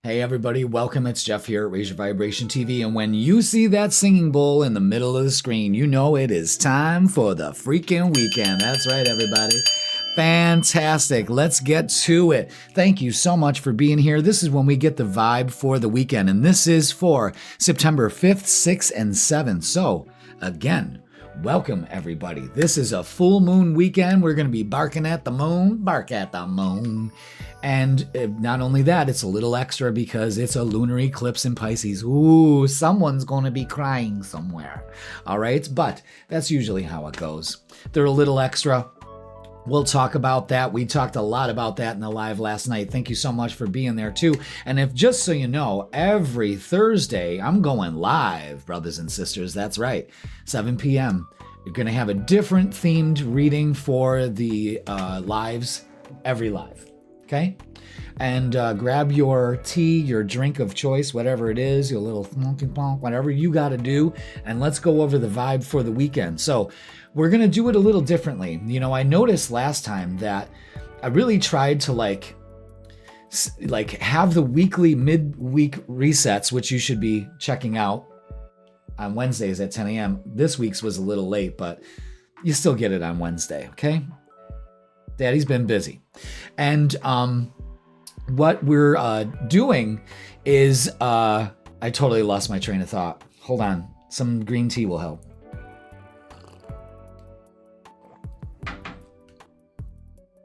Hey everybody, welcome. It's Jeff here at Raise Your Vibration TV, and when you see that singing bowl in the middle of the screen, you know it is time for the freaking weekend. That's right, everybody. Fantastic. Let's get to it. Thank you so much for being here. This is when we get the vibe for the weekend, and this is for September 5th, 6th, and 7th. So, again, welcome everybody. This is a full moon weekend. We're going to be barking at the moon, bark at the moon. And not only that, it's a little extra because it's a lunar eclipse in Pisces. Ooh, someone's going to be crying somewhere. All right, but that's usually how it goes. They're a little extra. We'll talk about that. We talked a lot about that in the live last night. Thank you so much for being there too. And if just so you know, every Thursday I'm going live, brothers and sisters. That's right, 7 p.m. You're going to have a different themed reading for the lives, every live. Okay? And grab your tea, your drink of choice, whatever it is, your little smoky punk, whatever you got to do, and let's go over the vibe for the weekend. So we're going to do it a little differently. You know, I noticed last time that I really tried to like have the weekly midweek resets, which you should be checking out on Wednesdays at 10 a.m. This week's was a little late, but you still get it on Wednesday, okay? Daddy's been busy. And what we're doing is, I totally lost my train of thought. Hold on. Some green tea will help.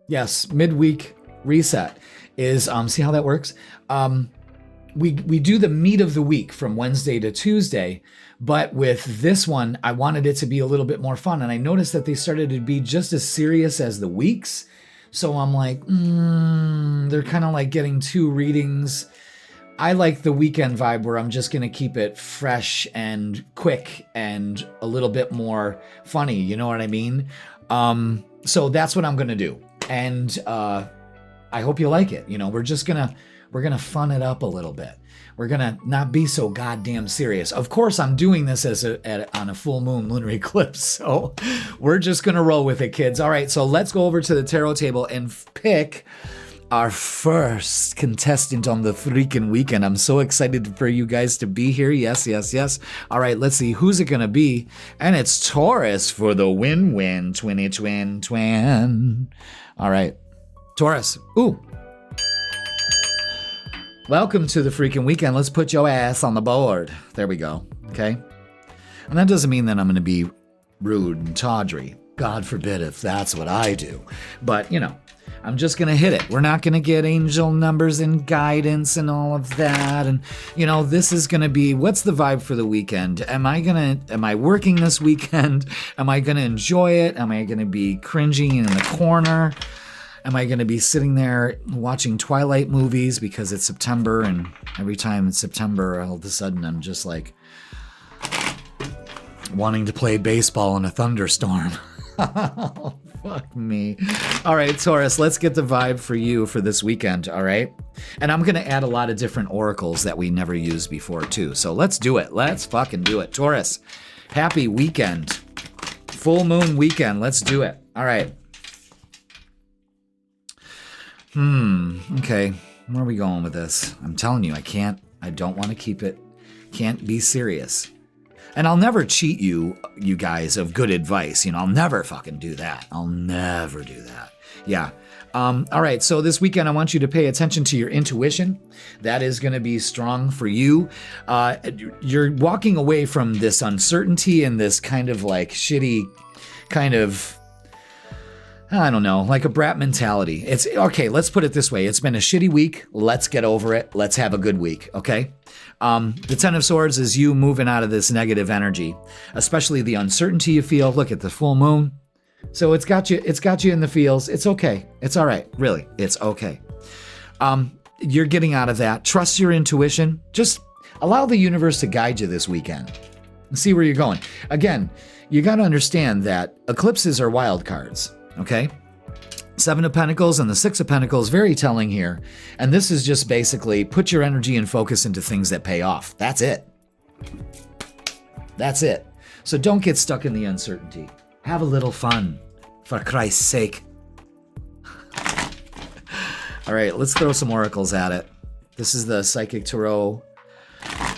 Yes, midweek reset is, see how that works? We do the meat of the week from Wednesday to Tuesday, but with this one, I wanted it to be a little bit more fun. And I noticed that they started to be just as serious as the weeks. So I'm like, they're kind of like getting two readings. I like the weekend vibe where I'm just going to keep it fresh and quick and a little bit more funny. You know what I mean? So that's what I'm going to do. And I hope you like it. You know, we're going to fun it up a little bit. We're going to not be so goddamn serious. Of course, I'm doing this on a full moon lunar eclipse. So we're just going to roll with it, kids. All right, so let's go over to the tarot table and pick our first contestant on the freaking weekend. I'm so excited for you guys to be here. Yes, yes, yes. All right, let's see. Who's it going to be? And it's Taurus for the win-win, twin. All right, Taurus. Ooh. Welcome to the freaking weekend. Let's put your ass on the board. There we go. Okay. And that doesn't mean that I'm going to be rude and tawdry. God forbid if that's what I do. But, you know, I'm just going to hit it. We're not going to get angel numbers and guidance and all of that. And, you know, this is going to be, what's the vibe for the weekend? Am I working this weekend? Am I going to enjoy it? Am I going to be cringing in the corner? Am I going to be sitting there watching Twilight movies because it's September, and every time it's September, all of a sudden I'm just like wanting to play baseball in a thunderstorm. Oh, fuck me. All right, Taurus, let's get the vibe for you for this weekend, all right? And I'm going to add a lot of different oracles that we never used before, too. So let's do it. Let's fucking do it. Taurus, happy weekend. Full moon weekend. Let's do it. All right. Okay. Where are we going with this? I'm telling you, I don't want to keep it, can't be serious. And I'll never cheat you guys of good advice. You know, I'll never fucking do that. I'll never do that. Yeah. All right. So this weekend, I want you to pay attention to your intuition. That is going to be strong for you. You're walking away from this uncertainty and this kind of like shitty kind of, I don't know, like a brat mentality. It's okay. Let's put it this way. It's been a shitty week. Let's get over it. Let's have a good week. Okay. The Ten of Swords is you moving out of this negative energy, especially the uncertainty you feel. Look at the full moon. So it's got you in the feels. It's okay. It's all right. Really. It's okay. You're getting out of that. Trust your intuition. Just allow the universe to guide you this weekend and see where you're going. Again, you got to understand that eclipses are wild cards. Okay? Seven of Pentacles and the Six of Pentacles, very telling here. And this is just basically put your energy and focus into things that pay off. That's it. That's it. So don't get stuck in the uncertainty. Have a little fun, for Christ's sake. All right, let's throw some oracles at it. This is the Psychic Tarot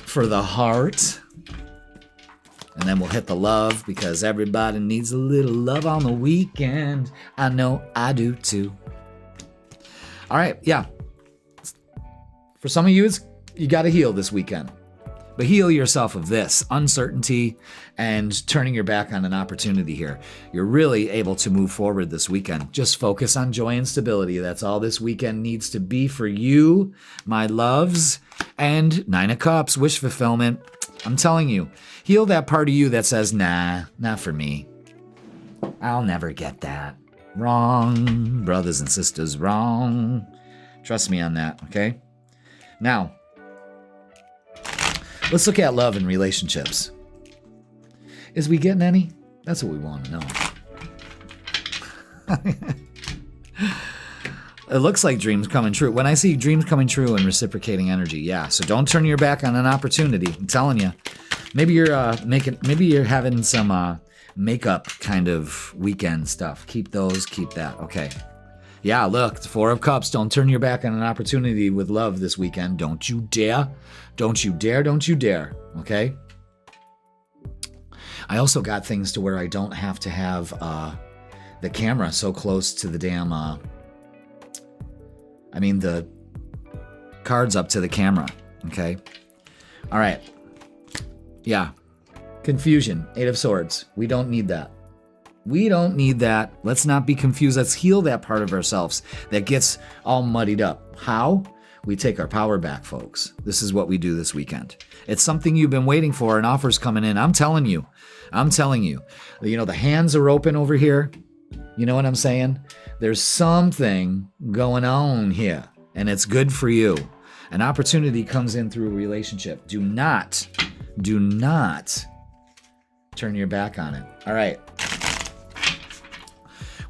for the heart. And then we'll hit the love because everybody needs a little love on the weekend. I know I do too. All right, yeah. For some of you, you got to heal this weekend. But heal yourself of this uncertainty and turning your back on an opportunity here. You're really able to move forward this weekend. Just focus on joy and stability. That's all this weekend needs to be for you, my loves. And 9 of Cups, wish fulfillment. I'm telling you, heal that part of you that says, nah, not for me. I'll never get that. Wrong, brothers and sisters, wrong. Trust me on that, okay? Now, let's look at love and relationships. Is we getting any? That's what we want to know. It looks like dreams coming true. When I see dreams coming true and reciprocating energy, yeah. So don't turn your back on an opportunity. I'm telling you. Maybe you're maybe you're having some makeup kind of weekend stuff. Keep that. Okay. Yeah, look, the 4 of Cups. Don't turn your back on an opportunity with love this weekend. Don't you dare. Don't you dare. Don't you dare. Okay? I also got things to where I don't have to have the camera so close to the damn, the cards up to the camera. Okay? All right. Yeah. Confusion. 8 of Swords. We don't need that. We don't need that. Let's not be confused. Let's heal that part of ourselves that gets all muddied up. How? We take our power back, folks. This is what we do this weekend. It's something you've been waiting for. An offer's coming in. I'm telling you. You know, the hands are open over here. You know what I'm saying? There's something going on here, and it's good for you. An opportunity comes in through a relationship. Do not turn your back on it. All right.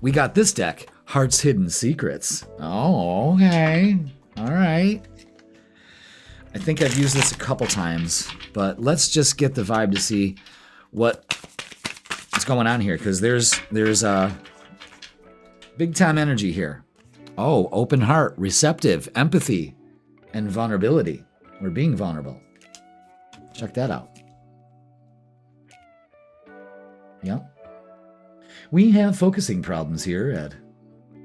We got this deck, Heart's Hidden Secrets. Oh, okay. All right. I think I've used this a couple times, but let's just get the vibe to see what's going on here, because there's big time energy here. Oh, open heart, receptive, empathy, and vulnerability. Or being vulnerable. Check that out. Yep. We have focusing problems here at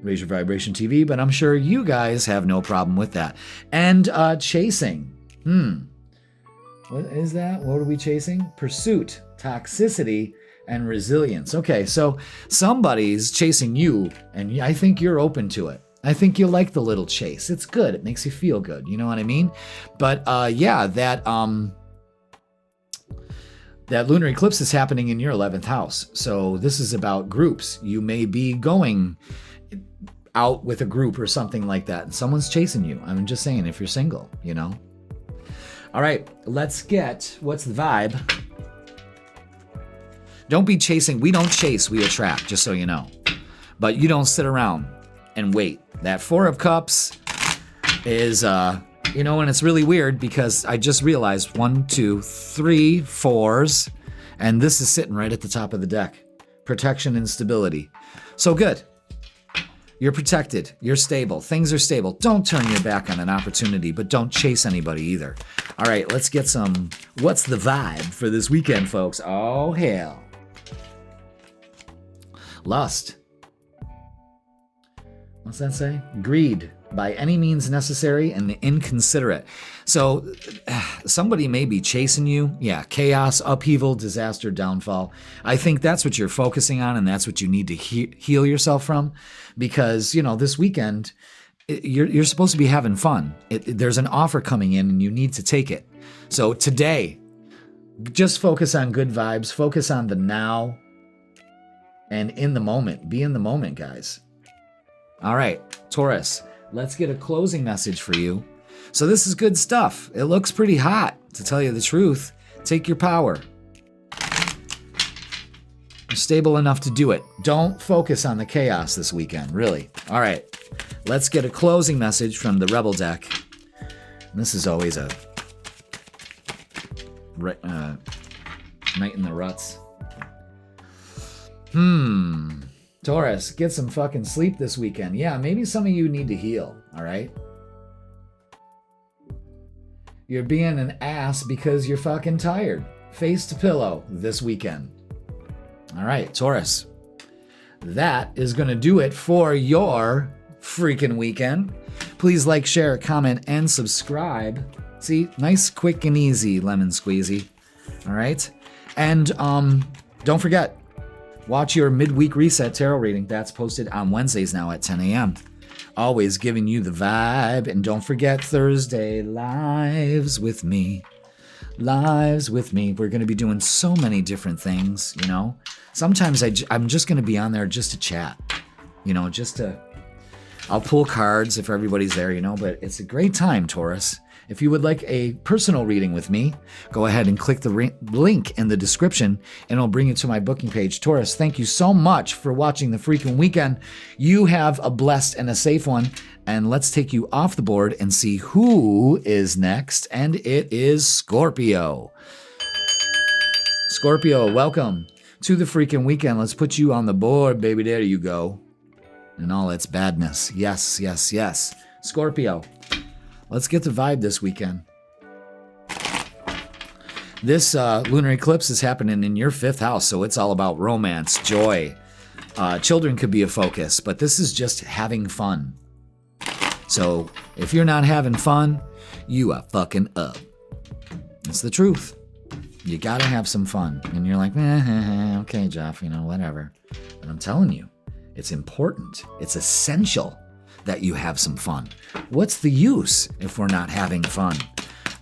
Raise Your Vibration TV, but I'm sure you guys have no problem with that. And chasing. What is that? What are we chasing? Pursuit, toxicity, and resilience. Okay, so somebody's chasing you, and I think you're open to it. I think you like the little chase. It's good. It makes you feel good. You know what I mean? But that lunar eclipse is happening in your 11th house. So this is about groups. You may be going out with a group or something like that, and someone's chasing you. I'm just saying, if you're single, you know. All right, let's get, what's the vibe? Don't be chasing. We don't chase, we attract, just so you know. But you don't sit around and wait. That 4 of Cups is, you know, and it's really weird because I just realized 1, 2, 3 4s, and this is sitting right at the top of the deck. Protection and stability. So good. You're protected. You're stable. Things are stable. Don't turn your back on an opportunity, but don't chase anybody either. All right, let's get some, what's the vibe for this weekend, folks? Oh, hell. Lust. What's that say? Greed. By any means necessary and inconsiderate. So somebody may be chasing you. Yeah, chaos, upheaval, disaster, downfall. I think that's what you're focusing on, and that's what you need to heal yourself from, because, you know, this weekend, you're supposed to be having fun. There's an offer coming in, and you need to take it. So today, just focus on good vibes. Focus on the now and in the moment. Be in the moment, guys. All right, Taurus. Let's get a closing message for you. So this is good stuff. It looks pretty hot, to tell you the truth. Take your power. You're stable enough to do it. Don't focus on the chaos this weekend, really. All right, let's get a closing message from the Rebel deck. And this is always a night in the ruts. Taurus, get some fucking sleep this weekend. Yeah, maybe some of you need to heal, all right? You're being an ass because you're fucking tired. Face to pillow this weekend. All right, Taurus. That is going to do it for your freaking weekend. Please like, share, comment, and subscribe. See, nice, quick, and easy lemon squeezy. All right? And don't forget, watch your midweek reset tarot reading. That's posted on Wednesdays now at 10 a.m. Always giving you the vibe. And don't forget Thursday, Lives with me. Lives with me. We're going to be doing so many different things, you know. Sometimes I'm just going to be on there just to chat, you know, I'll pull cards if everybody's there, you know, but it's a great time, Taurus. If you would like a personal reading with me, go ahead and click the link in the description and it'll bring you to my booking page. Taurus, thank you so much for watching the freaking weekend. You have a blessed and a safe one. And let's take you off the board and see who is next. And it is Scorpio. Scorpio, welcome to the freaking weekend. Let's put you on the board, baby. There you go. And all its badness. Yes, yes, yes. Scorpio, let's get the vibe this weekend. This lunar eclipse is happening in your 5th house, so it's all about romance, joy. Children could be a focus, but this is just having fun. So if you're not having fun, you are fucking up. It's the truth. You gotta have some fun. And you're like, okay, Jeff, you know, whatever. But I'm telling you, it's important. It's essential that you have some fun. What's the use if we're not having fun?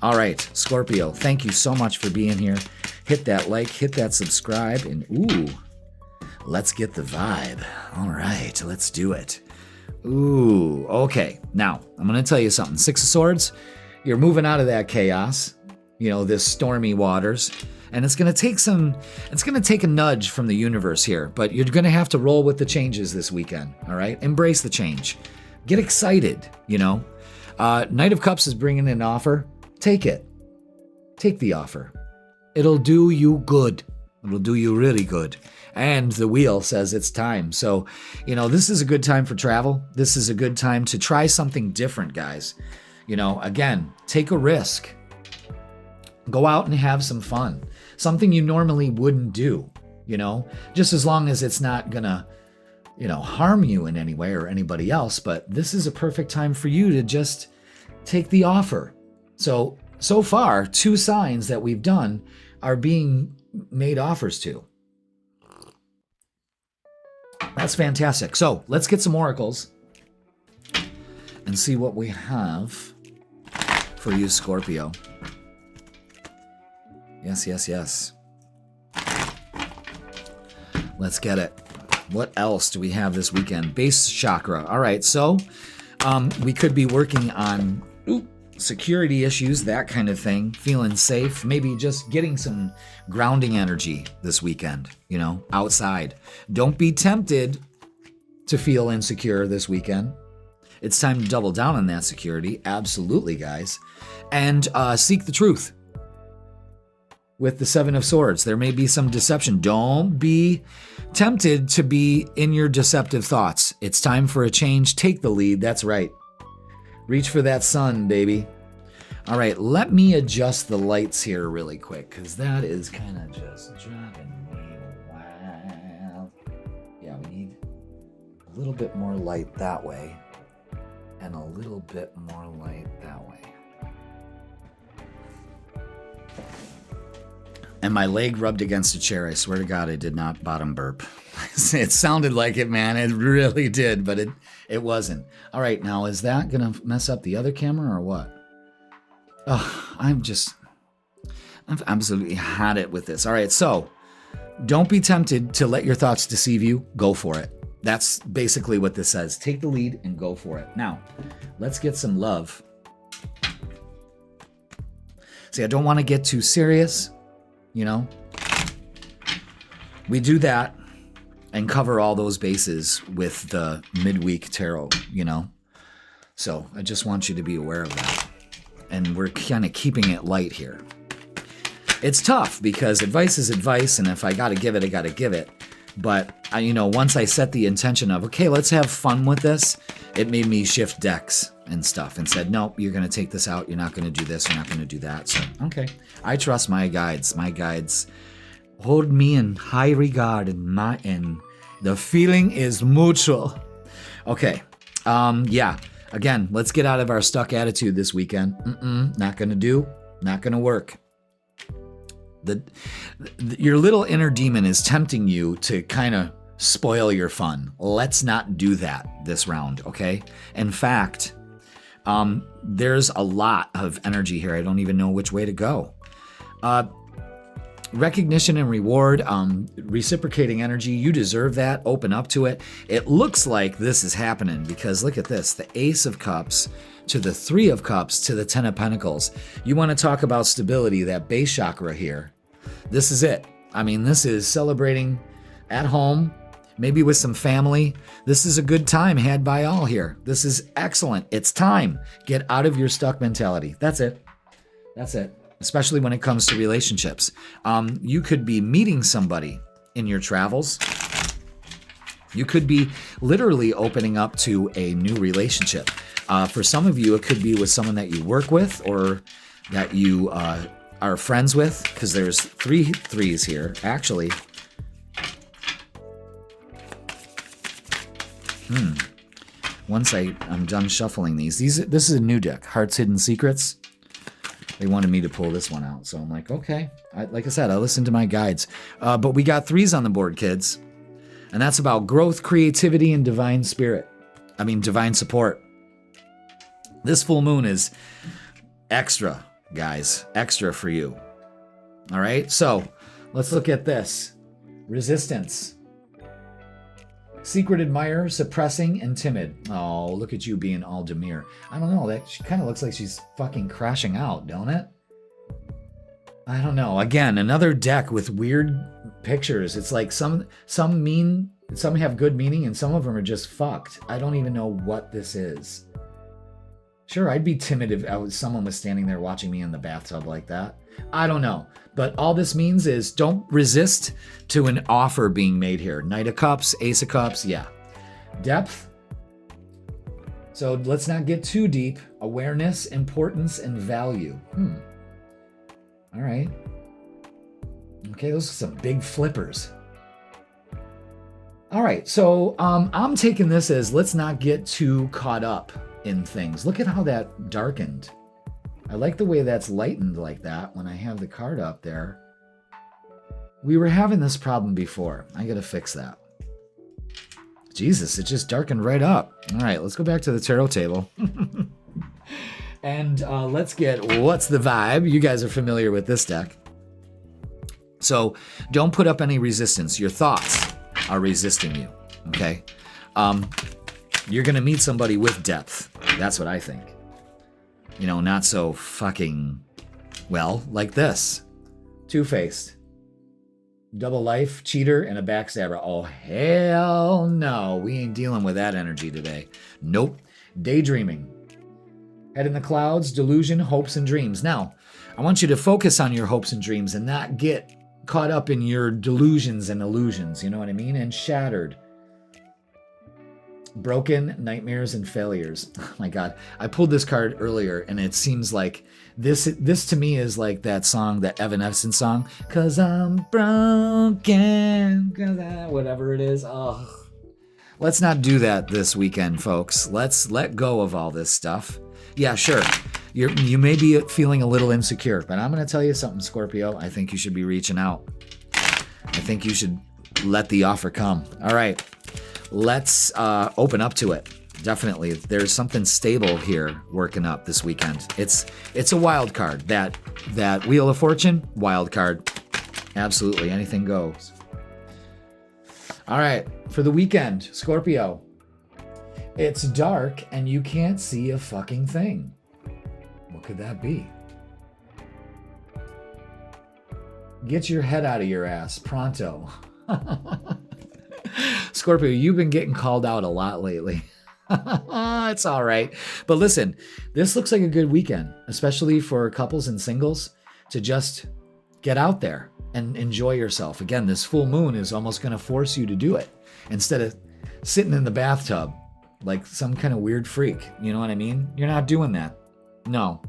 All right, Scorpio, thank you so much for being here. Hit that like, hit that subscribe, and ooh, let's get the vibe. All right, let's do it. Ooh, okay. Now, I'm going to tell you something. 6 of Swords, you're moving out of that chaos, you know, this stormy waters, and it's going to take a nudge from the universe here, but you're going to have to roll with the changes this weekend, all right? Embrace the change. Get excited, you know? Knight of Cups is bringing an offer. Take it. Take the offer. It'll do you good. It'll do you really good. And the wheel says it's time. So, you know, this is a good time for travel. This is a good time to try something different, guys. You know, again, take a risk. Go out and have some fun. Something you normally wouldn't do, you know, just as long as it's not gonna, you know, harm you in any way or anybody else. But this is a perfect time for you to just take the offer. So far, 2 signs that we've done are being made offers to. That's fantastic. So let's get some oracles and see what we have for you, Scorpio. Yes, yes, yes. Let's get it. What else do we have this weekend? Base chakra. All right, so we could be working on security issues, that kind of thing, feeling safe, maybe just getting some grounding energy this weekend, you know, outside. Don't be tempted to feel insecure this weekend. It's time to double down on that security. Absolutely, guys. And seek the truth. With the 7 of Swords, there may be some deception. Don't be tempted to be in your deceptive thoughts. It's time for a change. Take the lead. That's right. Reach for that sun, baby. All right, let me adjust the lights here really quick, because that is kind of just driving me wild. Yeah, we need a little bit more light that way, and a little bit more light that way. And my leg rubbed against a chair. I swear to God, I did not bottom burp. It sounded like it, man. It really did, but it wasn't. All right, now is that going to mess up the other camera or what? Oh, I've absolutely had it with this. All right, so don't be tempted to let your thoughts deceive you. Go for it. That's basically what this says. Take the lead and go for it. Now, let's get some love. See, I don't want to get too serious. You know, we do that and cover all those bases with the midweek tarot, you know. So I just want you to be aware of that. And we're kind of keeping it light here. It's tough because advice is advice, and if I got to give it, I got to give it. But, you know, once I set the intention of, okay, let's have fun with this, it made me shift decks. and stuff and said, nope, you're going to take this out. You're not going to do this. You're not going to do that. So, okay. I trust my guides. My guides hold me in high regard, and the feeling is mutual. Okay. Yeah. Again, let's get out of our stuck attitude this weekend. Not going to do. Not going to work. Your little inner demon is tempting you to kind of spoil your fun. Let's not do that this round, okay? In fact, there's a lot of energy here. I don't even know which way to go. Recognition and reward, reciprocating energy. You deserve that. Open up to it. It looks like this is happening because look at this. The Ace of Cups to the Three of Cups to the Ten of Pentacles. You want to talk about stability, that base chakra here. This is it. I mean, this is celebrating at home, maybe with some family. This is a good time had by all here. This is excellent. It's time. Get out of your stuck mentality. That's it. That's it. Especially when it comes to relationships. You could be meeting somebody in your travels. You could be literally opening up to a new relationship. For some of you, it could be with someone that you work with or that you are friends with, because there's 3 threes here, actually. Once I'm done shuffling this is a new deck, Heart's Hidden Secrets. They wanted me to pull this one out, so I'm like, okay. Like I said, I listened to my guides. But we got 3s on the board, kids. And that's about growth, creativity, and divine support. This full moon is extra, guys. Extra for you. All right, so let's look at this. Resistance. Secret admirer, suppressing, and timid. Oh, look at you being all demure. I don't know, that she kind of looks like she's fucking crashing out, don't it? I don't know. Again, another deck with weird pictures. It's like some have good meaning and some of them are just fucked. I don't even know what this is. Sure, I'd be timid if someone was standing there watching me in the bathtub like that. I don't know. But all this means is don't resist to an offer being made here. Knight of Cups, Ace of Cups, yeah. Depth. So let's not get too deep. Awareness, importance, and value. All right. Okay, those are some big flippers. All right, so I'm taking this as let's not get too caught up in things. Look at how that darkened. I like the way that's lightened like that when I have the card up there. We were having this problem before. I gotta fix that. Jesus, it just darkened right up. All right, let's go back to the tarot table. And let's get what's the vibe. You guys are familiar with this deck. So don't put up any resistance. Your thoughts are resisting you, okay? You're gonna meet somebody with depth. That's what I think. You know, not so fucking, well, like this. Two-faced. Double life, cheater, and a backstabber. Oh, hell no. We ain't dealing with that energy today. Nope. Daydreaming. Head in the clouds, delusion, hopes, and dreams. Now, I want you to focus on your hopes and dreams and not get caught up in your delusions and illusions. You know what I mean? And shattered. Broken, nightmares, and failures. Oh my God. I pulled this card earlier and it seems like this to me is like that song, that Evanescence song. 'Cause I'm broken, 'cause whatever it is. Oh, let's not do that this weekend, folks. Let's let go of all this stuff. Yeah, sure. You may be feeling a little insecure, but I'm going to tell you something, Scorpio. I think you should be reaching out. I think you should let the offer come. All right. Let's open up to it. Definitely. There's something stable here working up this weekend. It's a wild card. That Wheel of Fortune, wild card. Absolutely. Anything goes. All right. For the weekend, Scorpio. It's dark and you can't see a fucking thing. What could that be? Get your head out of your ass. Pronto. Scorpio, you've been getting called out a lot lately. It's all right. But listen, this looks like a good weekend, especially for couples and singles, to just get out there and enjoy yourself. Again, this full moon is almost going to force you to do it. Instead of sitting in the bathtub, like some kind of weird freak. You know what I mean? You're not doing that. No.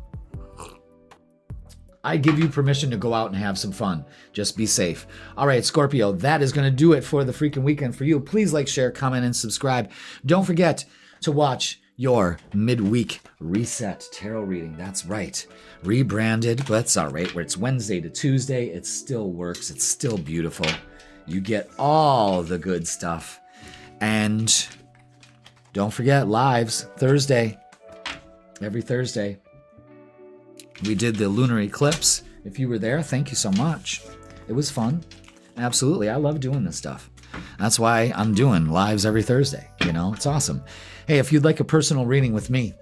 I give you permission to go out and have some fun. Just be safe. All right, Scorpio, that is going to do it for the freaking weekend for you. Please like, share, comment, and subscribe. Don't forget to watch your midweek reset tarot reading. That's right. Rebranded, but it's all right. Where it's Wednesday to Tuesday, it still works. It's still beautiful. You get all the good stuff. And don't forget, lives, Thursday. Every Thursday. We did the lunar eclipse. If you were there, thank you so much. It was fun. Absolutely. I love doing this stuff. That's why I'm doing lives every Thursday. You know, it's awesome. Hey, if you'd like a personal reading with me,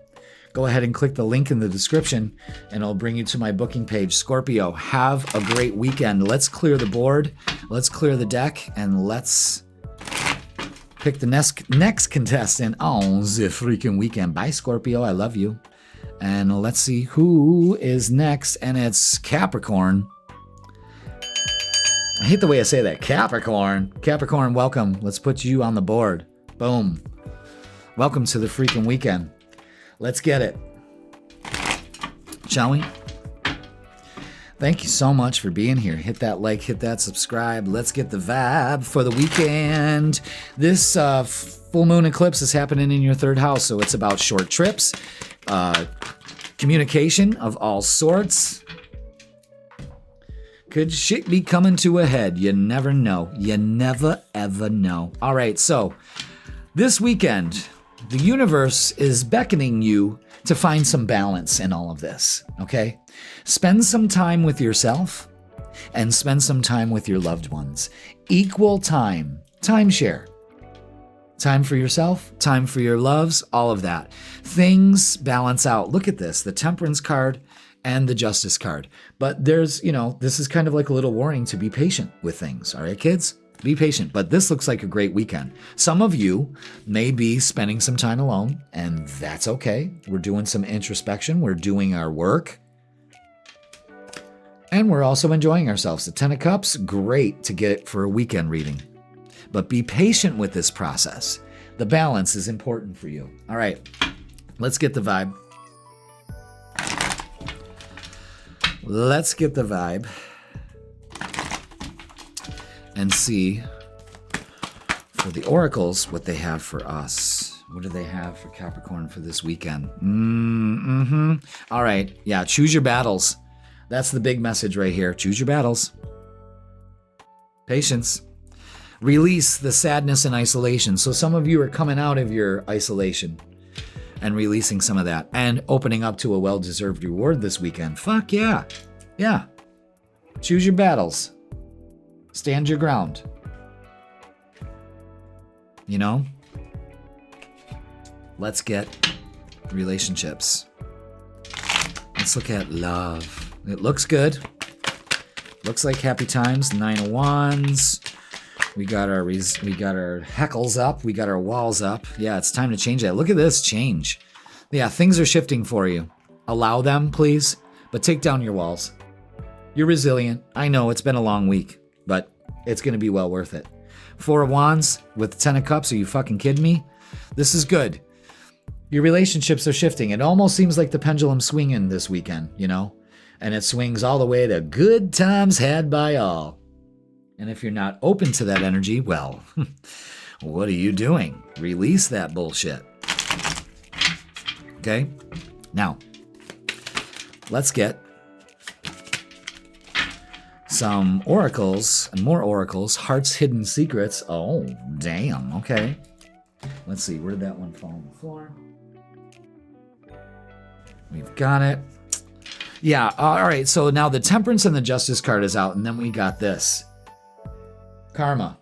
go ahead and click the link in the description and it'll bring you to my booking page. Scorpio, have a great weekend. Let's clear the board. Let's clear the deck and let's pick the next contestant on the freaking weekend. Bye, Scorpio. I love you. And let's see who is next. And it's Capricorn. I hate the way I say that. Capricorn. Capricorn, welcome. Let's put you on the board. Boom. Welcome to the freaking weekend. Let's get it. Shall we? Thank you so much for being here. Hit that like, hit that subscribe. Let's get the vibe for the weekend. This full moon eclipse is happening in your third house, so it's about short trips, communication of all sorts. Could shit be coming to a head? You never know. You never, ever know. All right, so this weekend, the universe is beckoning you to find some balance in all of this, okay? Spend some time with yourself and spend some time with your loved ones. Equal time, timeshare. Time for yourself, time for your loves, all of that. Things balance out. Look at this, the Temperance card and the Justice card. But there's, this is kind of like a little warning to be patient with things, all right, kids? Be patient, but this looks like a great weekend. Some of you may be spending some time alone, and that's okay. We're doing some introspection. We're doing our work. And we're also enjoying ourselves. The Ten of Cups, great to get for a weekend reading. But be patient with this process. The balance is important for you. All right, let's get the vibe. Let's get the vibe. And see for the oracles what they have for us. What do they have for Capricorn for this weekend? All right. Yeah, choose your battles. That's the big message right here. Choose your battles. Patience. Release the sadness and isolation. So some of you are coming out of your isolation and releasing some of that and opening up to a well-deserved reward this weekend. Fuck yeah. Yeah. Choose your battles. Stand your ground. Let's get relationships. Let's look at love. It looks good. Looks like happy times. 9 of Wands. We got our heckles up. We got our walls up. Yeah, it's time to change that. Look at this change. Yeah, things are shifting for you. Allow them, please, but take down your walls. You're resilient. I know it's been a long week, but it's going to be well worth it. 4 of Wands with the 10 of Cups. Are you fucking kidding me? This is good. Your relationships are shifting. It almost seems like the pendulum's swinging this weekend, and it swings all the way to good times had by all. And if you're not open to that energy, well, what are you doing? Release that bullshit. Okay? Now, let's get some oracles and more oracles. Heart's hidden secrets. Oh, damn. Okay. Let's see. Where did that one fall on the floor? We've got it. Yeah. All right. So now the Temperance and the Justice card is out. And then we got this. Karma.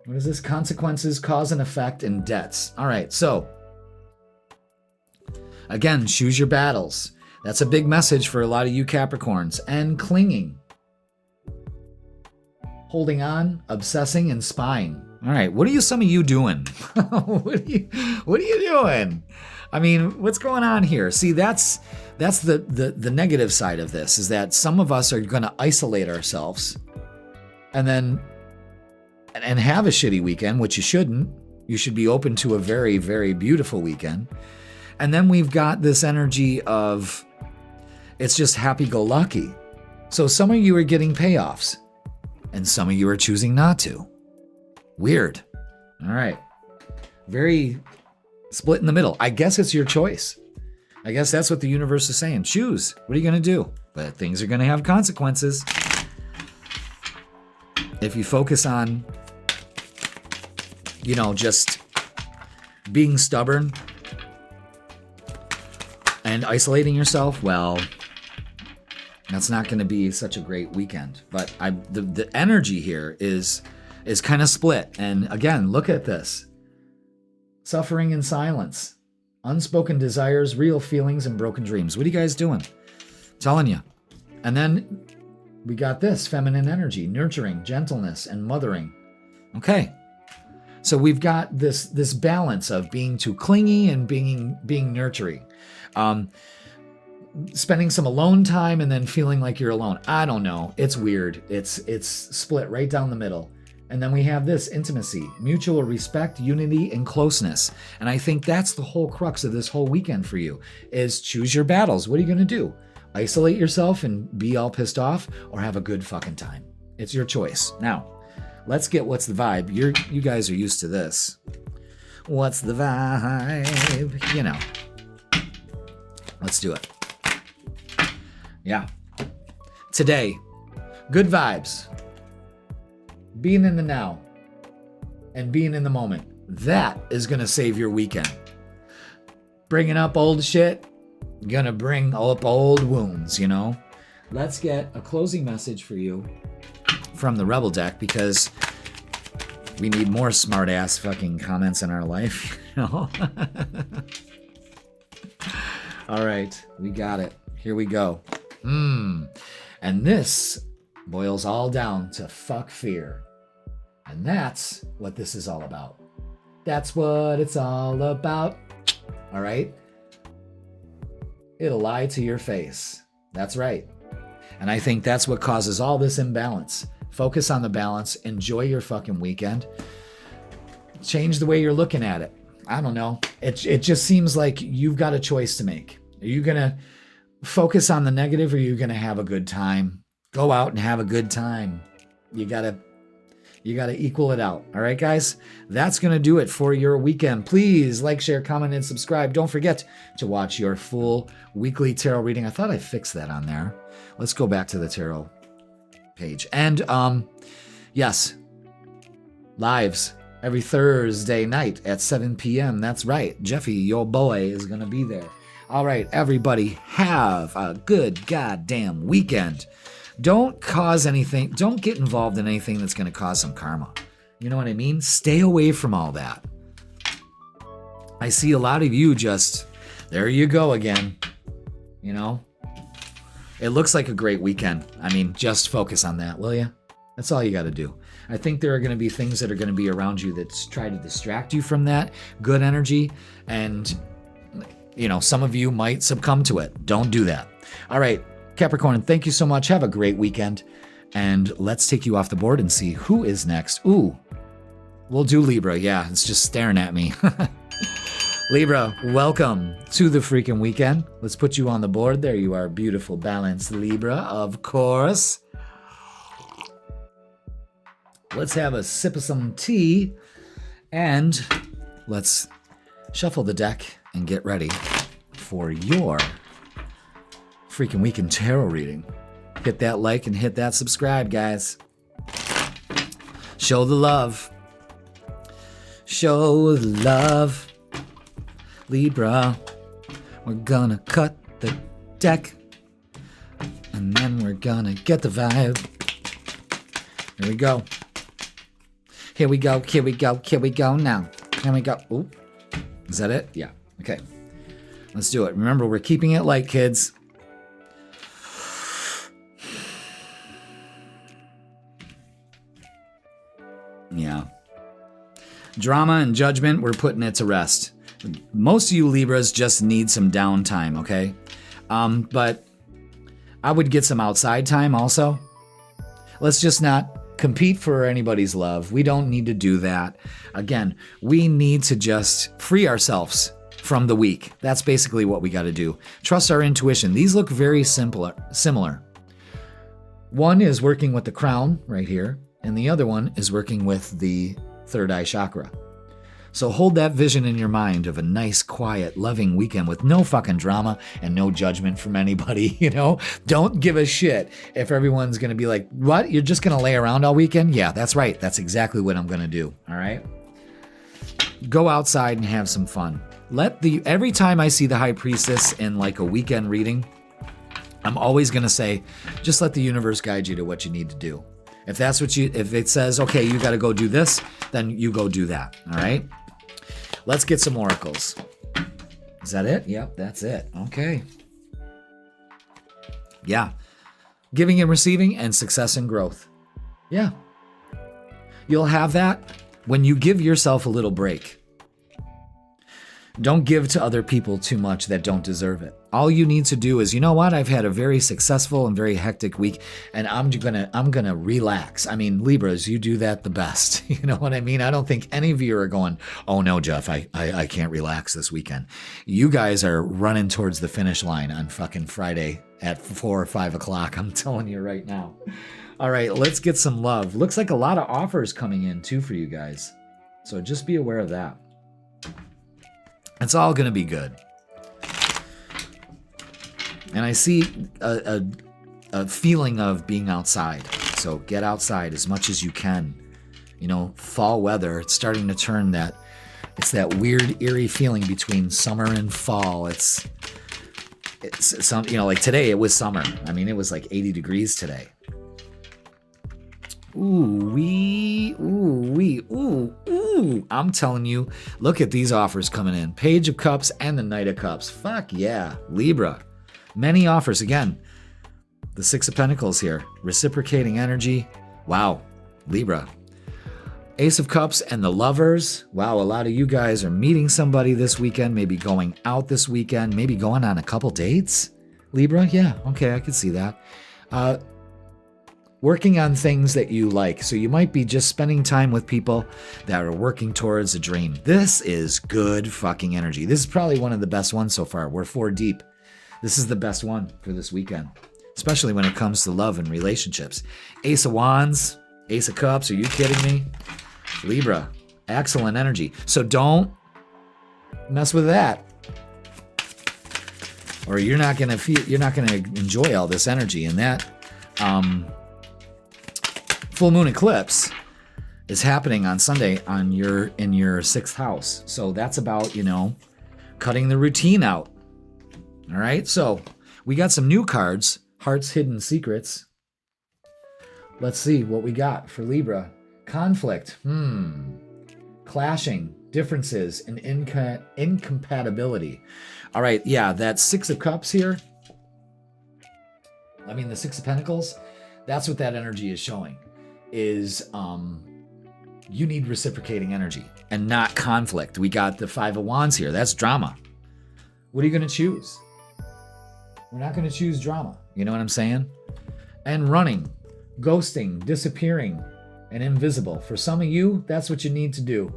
What is this? Consequences, cause and effect, and debts. All right. So again, choose your battles. That's a big message for a lot of you Capricorns. And clinging. Holding on, obsessing, and spying. All right, what are some of you doing? What are you doing? I mean, what's going on here? See, that's the negative side of this, is that some of us are going to isolate ourselves and have a shitty weekend, which you shouldn't. You should be open to a very, very beautiful weekend. And then we've got this energy of it's just happy-go-lucky. So some of you are getting payoffs, and some of you are choosing not to. Weird. All right. Very split in the middle. I guess it's your choice. I guess that's what the universe is saying. Choose. What are you going to do? But things are going to have consequences. If you focus on, just being stubborn and isolating yourself, well, that's not going to be such a great weekend. But the energy here is kind of split. And again, look at this. Suffering in silence, unspoken desires, real feelings, and broken dreams. What are you guys doing? I'm telling you. And then we got this feminine energy, nurturing, gentleness, and mothering. Okay. So we've got this balance of being too clingy and being nurturing. Spending some alone time and then feeling like you're alone. I don't know. It's weird. It's split right down the middle. And then we have this intimacy, mutual respect, unity, and closeness. And I think that's the whole crux of this whole weekend for you, is choose your battles. What are you going to do? Isolate yourself and be all pissed off, or have a good fucking time? It's your choice. Now, let's get what's the vibe. You guys are used to this. What's the vibe? Let's do it. Yeah. Today, good vibes. Being in the now and being in the moment. That is going to save your weekend. Bringing up old shit, going to bring up old wounds, Let's get a closing message for you from the Rebel deck, because we need more smart-ass fucking comments in our life, All right, we got it. Here we go. And this boils all down to fuck fear. And that's what this is all about. That's what it's all about. All right? It'll lie to your face. That's right. And I think that's what causes all this imbalance. Focus on the balance. Enjoy your fucking weekend. Change the way you're looking at it. I don't know. It just seems like you've got a choice to make. Are you going to focus on the negative, or are you going to have a good time? Go out and have a good time. You got to equal it out. All right, guys? That's going to do it for your weekend. Please like, share, comment, and subscribe. Don't forget to watch your full weekly tarot reading. I thought I fixed that on there. Let's go back to the tarot page. And yes, lives every Thursday night at 7 p.m. That's right. Jeffy, your boy, is going to be there. All right, everybody, have a good goddamn weekend. Don't cause anything. Don't get involved in anything that's going to cause some karma. You know what I mean? Stay away from all that. I see a lot of you just, there you go again. It looks like a great weekend. I mean, just focus on that, will you? That's all you got to do. I think there are going to be things that are going to be around you that try to distract you from that good energy. And, some of you might succumb to it. Don't do that. All right. Capricorn, thank you so much. Have a great weekend. And let's take you off the board and see who is next. Ooh, we'll do Libra. Yeah, it's just staring at me. Libra, welcome to the freaking weekend. Let's put you on the board. There you are, beautiful, balanced Libra, of course. Let's have a sip of some tea. And let's shuffle the deck and get ready for your Freakin Weekend Tarot reading. Hit that like and hit that subscribe, guys. Show the love. Show the love. Libra, we're gonna cut the deck, and then we're gonna get the vibe. Here we go. Here we go. Here we go. Here we go now. Here we go. Ooh. Is that it? Yeah. Okay. Let's do it. Remember, we're keeping it light, kids. Yeah. Drama and judgment, we're putting it to rest. Most of you Libras just need some downtime, okay? But I would get some outside time also. Let's just not compete for anybody's love. We don't need to do that. Again, we need to just free ourselves from the week. That's basically what we got to do. Trust our intuition. These look very similar. One is working with the crown right here, and the other one is working with the third eye chakra. So hold that vision in your mind of a nice, quiet, loving weekend with no fucking drama and no judgment from anybody, you know? Don't give a shit if everyone's going to be like, what? You're just going to lay around all weekend? Yeah, that's right. That's exactly what I'm going to do, all right? Go outside and have some fun. Every time I see the High Priestess in like a weekend reading, I'm always going to say, just let the universe guide you to what you need to do. If it says, okay, you got to go do this, then you go do that, all right? Let's get some oracles. Is that it? Yep, that's it. Okay. Yeah. Giving and receiving and success and growth. Yeah. You'll have that when you give yourself a little break. Don't give to other people too much that don't deserve it. All you need to do is, you know what? I've had a very successful and very hectic week, and I'm gonna relax. I mean, Libras, you do that the best. You know what I mean? I don't think any of you are going, oh no, Jeff, I can't relax this weekend. You guys are running towards the finish line on fucking Friday at 4 or 5 o'clock. I'm telling you right now. All right, let's get some love. Looks like a lot of offers coming in too for you guys. So just be aware of that. It's all going to be good. And I see a feeling of being outside. So get outside as much as you can. You know, fall weather, it's starting to turn it's that weird, eerie feeling between summer and fall. It's some, you know, like today it was summer. I mean, it was like 80 degrees today. Ooh. I'm telling you, look at these offers coming in. Page of Cups and the Knight of Cups. Fuck yeah. Libra. Many offers. Again, the Six of Pentacles here. Reciprocating energy. Wow. Libra. Ace of Cups and the Lovers. Wow, a lot of you guys are meeting somebody this weekend, maybe going out this weekend, maybe going on a couple dates. Libra, yeah, okay, I can see that. Working on things that you like. So you might be just spending time with people that are working towards a dream. This is good fucking energy. This is probably one of the best ones so far. We're 4 deep. This is the best one for this weekend, especially when it comes to love and relationships. Ace of Wands, Ace of Cups, are you kidding me? Libra, excellent energy. So don't mess with that. Or you're not gonna enjoy all this energy. And that full moon eclipse is happening on Sunday in your 6th house. So that's about, you know, cutting the routine out. All right. So we got some new cards, Heart's Hidden Secrets. Let's see what we got for Libra. Conflict. Clashing, differences, and incompatibility. All right. Yeah. That 6 of Cups here. I mean, the 6 of Pentacles. That's what that energy is showing. Is you need reciprocating energy and not conflict. We got the 5 of Wands here. That's drama. What are you going to choose? We're not going to choose drama. You know what I'm saying? And running, ghosting, disappearing, and invisible. For some of you, that's what you need to do.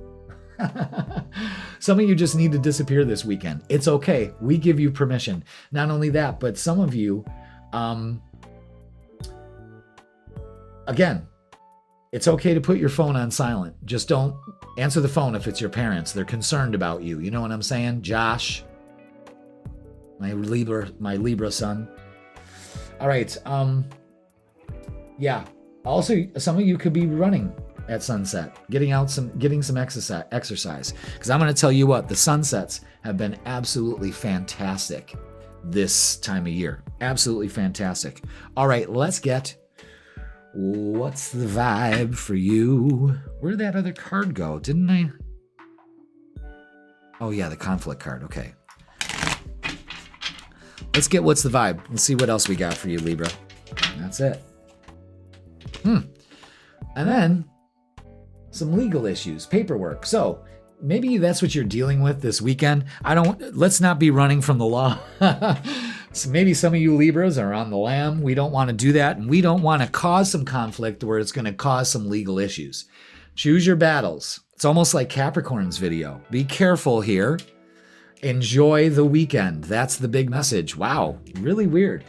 Some of you just need to disappear this weekend. It's okay. We give you permission. Not only that, but some of you, again, it's okay to put your phone on silent. Just don't answer the phone if it's your parents. They're concerned about you. You know what I'm saying? Josh, my Libra son. All right. Yeah. Also, some of you could be running at sunset, getting some exercise. Because I'm going to tell you what, the sunsets have been absolutely fantastic this time of year. Absolutely fantastic. All right, let's get what's the vibe for you? Where did that other card go? Didn't I? Oh yeah, the conflict card. Okay. Let's get what's the vibe. Let's see what else we got for you, Libra. That's it. And then some legal issues, paperwork. So maybe that's what you're dealing with this weekend. Let's not be running from the law. So maybe some of you Libras are on the lam. We don't want to do that, and we don't want to cause some conflict where it's going to cause some legal issues. Choose your battles. It's almost like Capricorn's video. Be careful here. Enjoy the weekend. That's the big message. Wow, really weird.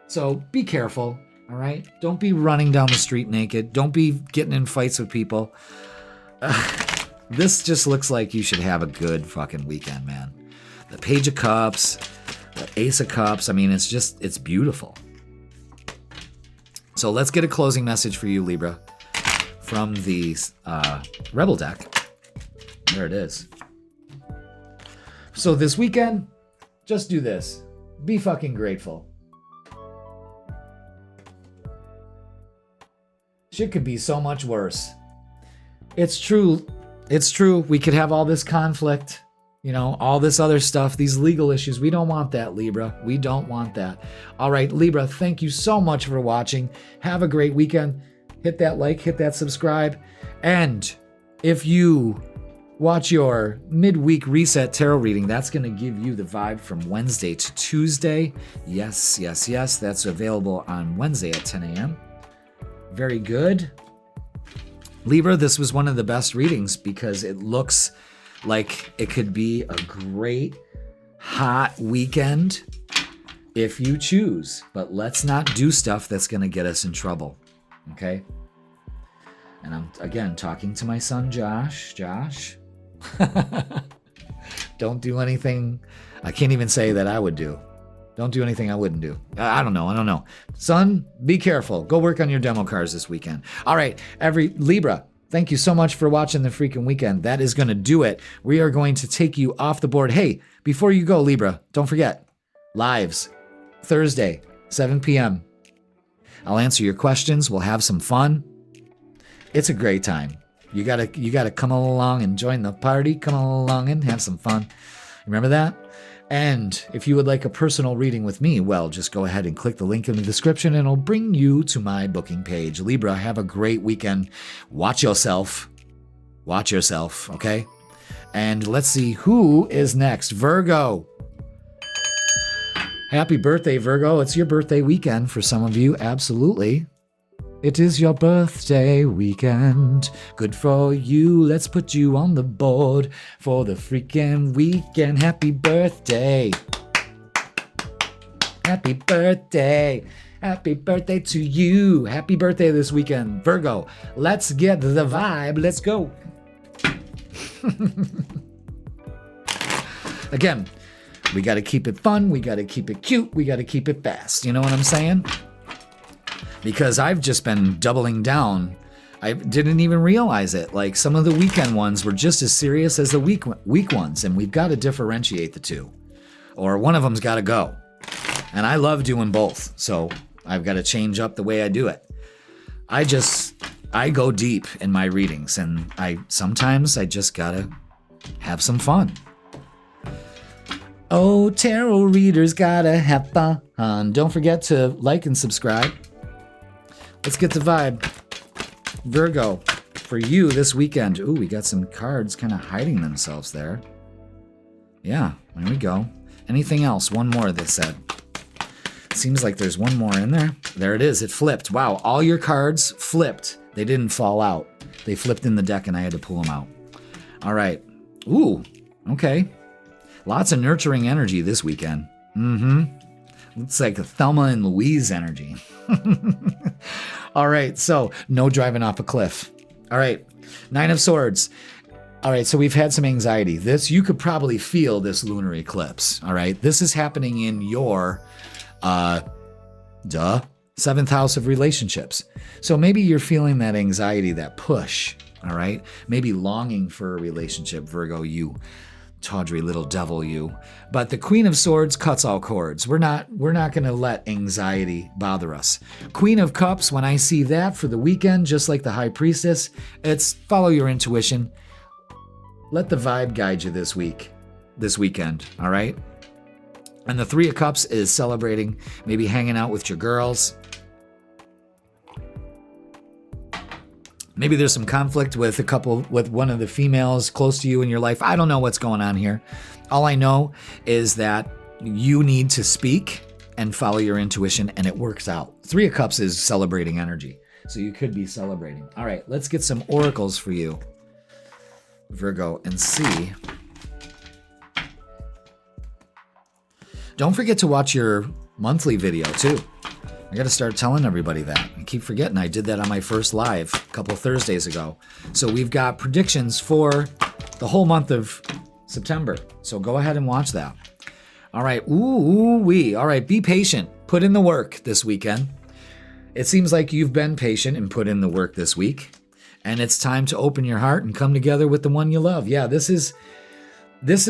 So be careful, all right? Don't be running down the street naked. Don't be getting in fights with people. This just looks like you should have a good fucking weekend, man. The Page of Cups, the Ace of Cups. I mean, it's beautiful. So let's get a closing message for you, Libra, from the Rebel deck. There it is. So this weekend, just do this. Be fucking grateful. Shit could be so much worse. It's true. It's true. We could have all this conflict, you know, all this other stuff, these legal issues. We don't want that, Libra. We don't want that. All right, Libra, thank you so much for watching. Have a great weekend. Hit that like, hit that subscribe. And if you watch your midweek reset tarot reading, that's going to give you the vibe from Wednesday to Tuesday. Yes, yes, yes. That's available on Wednesday at 10 a.m. Very good. Libra, this was one of the best readings because it looks like it could be a great hot weekend if you choose. But let's not do stuff that's going to get us in trouble. Okay? And I'm, again, talking to my son, Josh. Josh, don't do anything I can't even say that I would do. Don't do anything I wouldn't do. I don't know. Son, be careful. Go work on your demo cards this weekend. All right, Libra, thank you so much for watching the Freakin' Weekend. That is going to do it. We are going to take you off the board. Hey, before you go, Libra, don't forget, lives, Thursday, 7 p.m. I'll answer your questions. We'll have some fun. It's a great time. You gotta come along and join the party. Come along and have some fun. Remember that? And if you would like a personal reading with me, well, just go ahead and click the link in the description and it'll bring you to my booking page. Libra, have a great weekend. Watch yourself. Watch yourself, okay? And let's see who is next. Virgo. Happy birthday, Virgo. It's your birthday weekend for some of you. Absolutely. It is your birthday weekend. Good for you. Let's put you on the board for the Freakin' Weekend. Happy birthday. Happy birthday. Happy birthday to you. Happy birthday this weekend, Virgo. Let's get the vibe. Let's go. Again, we got to keep it fun. We got to keep it cute. We got to keep it fast. You know what I'm saying? Because I've just been doubling down. I didn't even realize it. Like some of the weekend ones were just as serious as the week ones, and we've got to differentiate the two. Or one of them's got to go. And I love doing both, so I've got to change up the way I do it. I go deep in my readings, and sometimes I just got to have some fun. Oh, tarot readers gotta have fun. Don't forget to like and subscribe. Let's get the vibe. Virgo, for you this weekend. Ooh, we got some cards kind of hiding themselves there. Yeah, there we go. Anything else? One more, they said. Seems like there's one more in there. There it is. It flipped. Wow, all your cards flipped. They didn't fall out. They flipped in the deck and I had to pull them out. All right. Ooh, okay. Lots of nurturing energy this weekend. Looks like a Thelma and Louise energy. All right, so no driving off a cliff. All right, 9 of Swords. All right, so we've had some anxiety. You could probably feel this lunar eclipse. All right, this is happening in your, 7th house of relationships. So maybe you're feeling that anxiety, that push. All right, maybe longing for a relationship, Virgo, you tawdry little devil, you. But the Queen of Swords cuts all cords. We're not going to let anxiety bother us. Queen of Cups, when I see that for the weekend, just like the High Priestess, it's follow your intuition. Let the vibe guide you this weekend, all right? And the 3 of Cups is celebrating, maybe hanging out with your girls. Maybe there's some conflict with one of the females close to you in your life. I don't know what's going on here. All I know is that you need to speak and follow your intuition, and it works out. Three of Cups is celebrating energy, so you could be celebrating. All right, let's get some oracles for you, Virgo, and see. Don't forget to watch your monthly video, too. I got to start telling everybody that. I keep forgetting. I did that on my first live a couple Thursdays ago. So we've got predictions for the whole month of September. So go ahead and watch that. All right. Ooh-wee. All right. Be patient. Put in the work this weekend. It seems like you've been patient and put in the work this week. And it's time to open your heart and come together with the one you love. Yeah, this is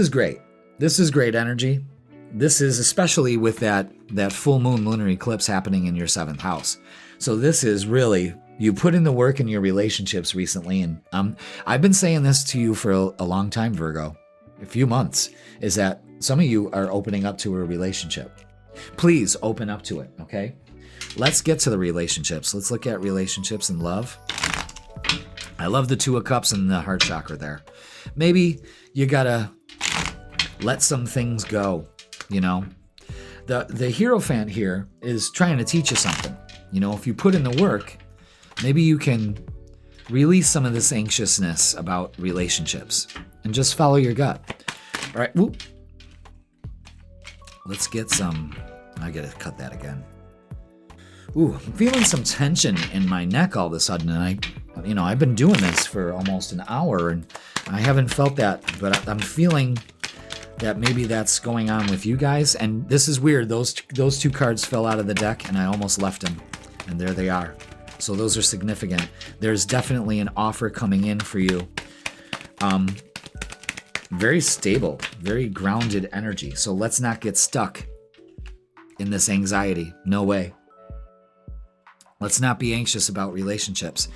great. This is great energy. This is especially with that full moon lunar eclipse happening in your 7th house. So this is really, you put in the work in your relationships recently. And I've been saying this to you for a long time, Virgo, a few months, is that some of you are opening up to a relationship. Please open up to it, okay? Let's get to the relationships. Let's look at relationships and love. I love the 2 of Cups and the heart chakra there. Maybe you gotta let some things go. You know, the Hierophant here is trying to teach you something. You know, if you put in the work, maybe you can release some of this anxiousness about relationships and just follow your gut. All right. Whoop. Let's get some. I got to cut that again. Ooh, I'm feeling some tension in my neck all of a sudden. And I've been doing this for almost an hour and I haven't felt that, but I'm feeling that maybe that's going on with you guys. And this is weird. Those 2 cards fell out of the deck and I almost left them. And there they are. So those are significant. There's definitely an offer coming in for you. Very stable, very grounded energy. So let's not get stuck in this anxiety. No way. Let's not be anxious about relationships.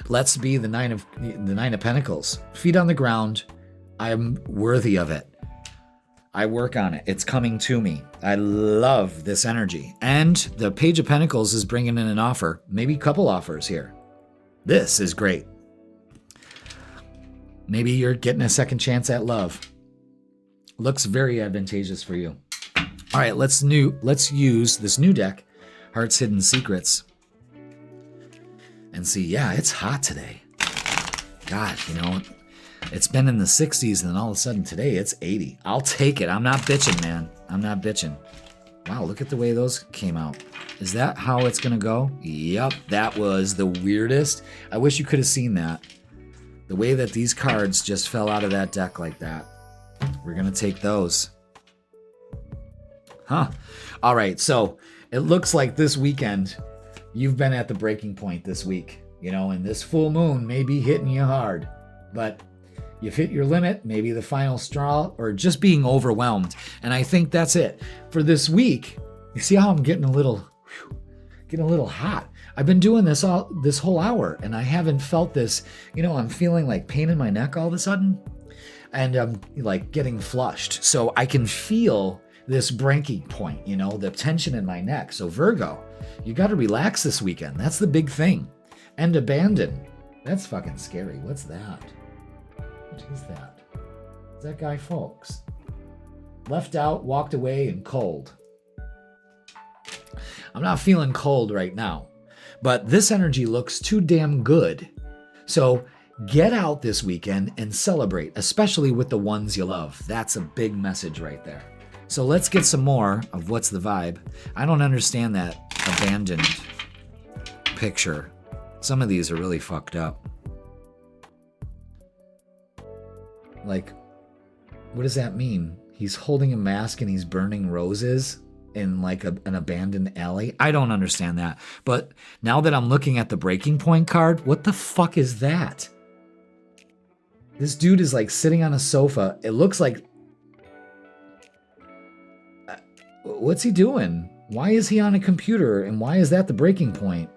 Let's be the nine of Pentacles. Feet on the ground. I'm worthy of it. I work on it. It's coming to me. I love this energy. And the Page of Pentacles is bringing in an offer, maybe a couple offers here. This is great. Maybe you're getting a second chance at love. Looks very advantageous for you. All right, let's use this new deck, Heart's Hidden Secrets, and see. Yeah, it's hot today. God, it's been in the 60s, and then all of a sudden today it's 80. I'll take it. I'm not bitching, man. I'm not bitching. Wow, look at the way those came out. Is that how it's going to go? Yep, that was the weirdest. I wish you could have seen that. The way that these cards just fell out of that deck like that. We're going to take those. Huh. All right, so it looks like this weekend you've been at the breaking point this week. And this full moon may be hitting you hard. But you've hit your limit, maybe the final straw, or just being overwhelmed. And I think that's it. For this week, you see how I'm getting a little hot. I've been doing this whole hour, and I haven't felt this. I'm feeling like pain in my neck all of a sudden, and I'm like getting flushed. So I can feel this breaking point, the tension in my neck. So Virgo, you got to relax this weekend. That's the big thing. And abandon. That's fucking scary. What's that? What is that? Is that Guy Fawkes? Left out, walked away, and cold. I'm not feeling cold right now, but this energy looks too damn good. So get out this weekend and celebrate, especially with the ones you love. That's a big message right there. So let's get some more of what's the vibe. I don't understand that abandoned picture. Some of these are really fucked up. Like, what does that mean? He's holding a mask and he's burning roses in like an abandoned alley? I don't understand that. But now that I'm looking at the breaking point card, what the fuck is that? This dude is like sitting on a sofa. It looks like... What's he doing? Why is he on a computer? And why is that the breaking point?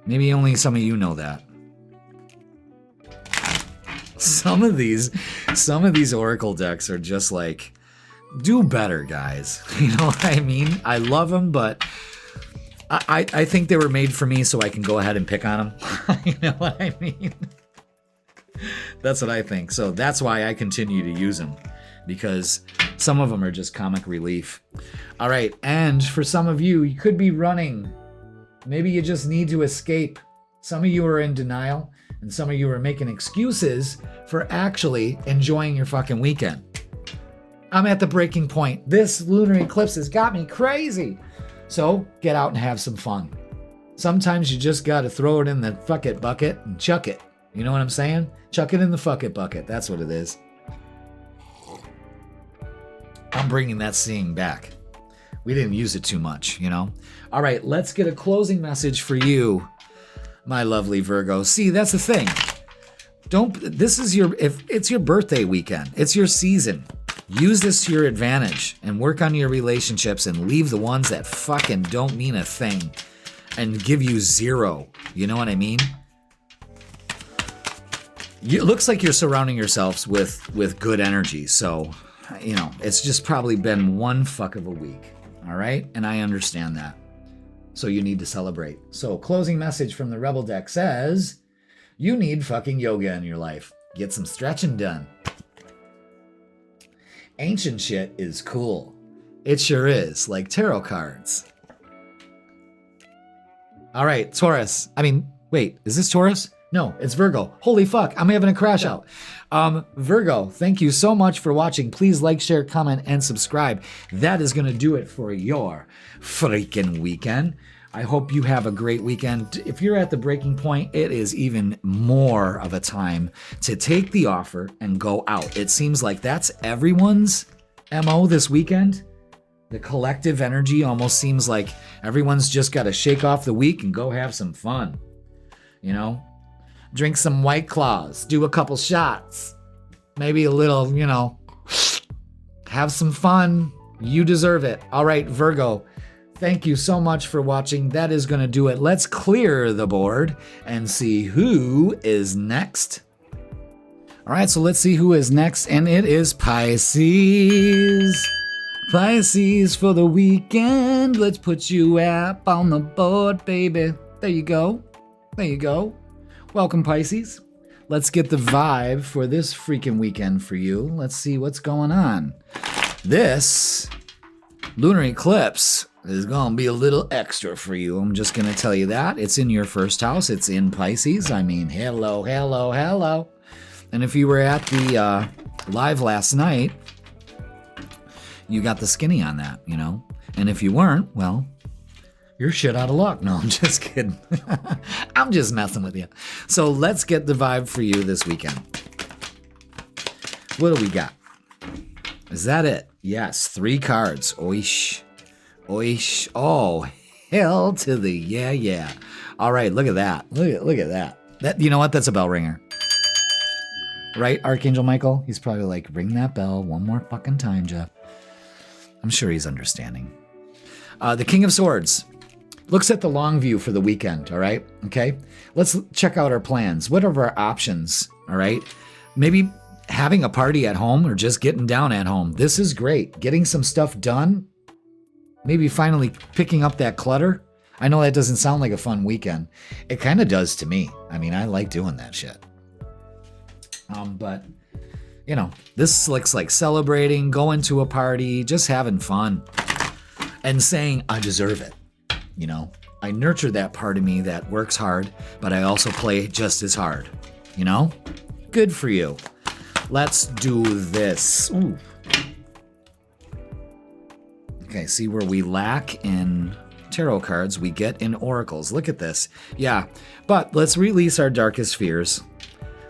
Maybe only some of you know that. Some of these oracle decks are just like, do better, guys. You know what I mean? I love them, but I think they were made for me so I can go ahead and pick on them. You know what I mean? That's what I think. So that's why I continue to use them. because some of them are just comic relief. All right, and for some of you, you could be running. Maybe you just need to escape. Some of you are in denial, and some of you are making excuses for actually enjoying your fucking weekend. I'm at the breaking point. This lunar eclipse has got me crazy. So get out and have some fun. Sometimes you just got to throw it in the fuck it bucket and chuck it. You know what I'm saying? Chuck it in the fuck it bucket. That's what it is. I'm bringing that saying back. We didn't use it too much, you know? All right, let's get a closing message for you, my lovely Virgo. See, that's the thing. If it's your birthday weekend, it's your season. Use this to your advantage and work on your relationships and leave the ones that fucking don't mean a thing and give you zero. You know what I mean? It looks like you're surrounding yourselves with good energy. So, you know, it's just probably been one fuck of a week. All right? And I understand that. So you need to celebrate. So closing message from the Rebel deck says, you need fucking yoga in your life. Get some stretching done. Ancient shit is cool. It sure is, like tarot cards. All right, Taurus. Wait, is this Taurus? No, it's Virgo. Holy fuck, I'm having a crash out. Virgo, thank you so much for watching. Please like, share, comment, and subscribe. That is going to do it for your freaking weekend. I hope you have a great weekend. If you're at the breaking point, it is even more of a time to take the offer and go out. It seems like that's everyone's MO this weekend. The collective energy almost seems like everyone's just got to shake off the week and go have some fun. You know? Drink some White Claws, do a couple shots, maybe a little, you know, have some fun. You deserve it. All right, Virgo, thank you so much for watching. That is going to do it. Let's clear the board and see who is next. All right, so let's see who is next, and it is Pisces. Pisces for the weekend. Let's put you up on the board, baby. There you go. There you go. Welcome, Pisces. Let's get the vibe for this freaking weekend for you. Let's see what's going on. This lunar eclipse is going to be a little extra for you. I'm just going to tell you that. It's in your first house. It's in Pisces. I mean, hello, hello, hello. And if you were at the live last night, you got the skinny on that, you know? And if you weren't, well, you're shit out of luck. No, I'm just kidding. I'm just messing with you. So let's get the vibe for you this weekend. What do we got? Is that it? Yes, 3 cards. Oish. Oish. Oh, hell to the yeah. All right, look at that. Look at that. You know what? That's a bell ringer. Right, Archangel Michael? He's probably like, ring that bell one more fucking time, Jeff. I'm sure he's understanding. The King of Swords looks at the long view for the weekend, all right? Okay? Let's check out our plans. What are our options, all right? Maybe having a party at home or just getting down at home. This is great. Getting some stuff done. Maybe finally picking up that clutter. I know that doesn't sound like a fun weekend. It kind of does to me. I mean, I like doing that shit. But, you know, this looks like celebrating, going to a party, just having fun, and saying, I deserve it. You know, I nurture that part of me that works hard, but I also play just as hard. You know? Good for you. Let's do this. Ooh. Okay, see where we lack in tarot cards, we get in oracles. Look at this. Yeah, but let's release our darkest fears.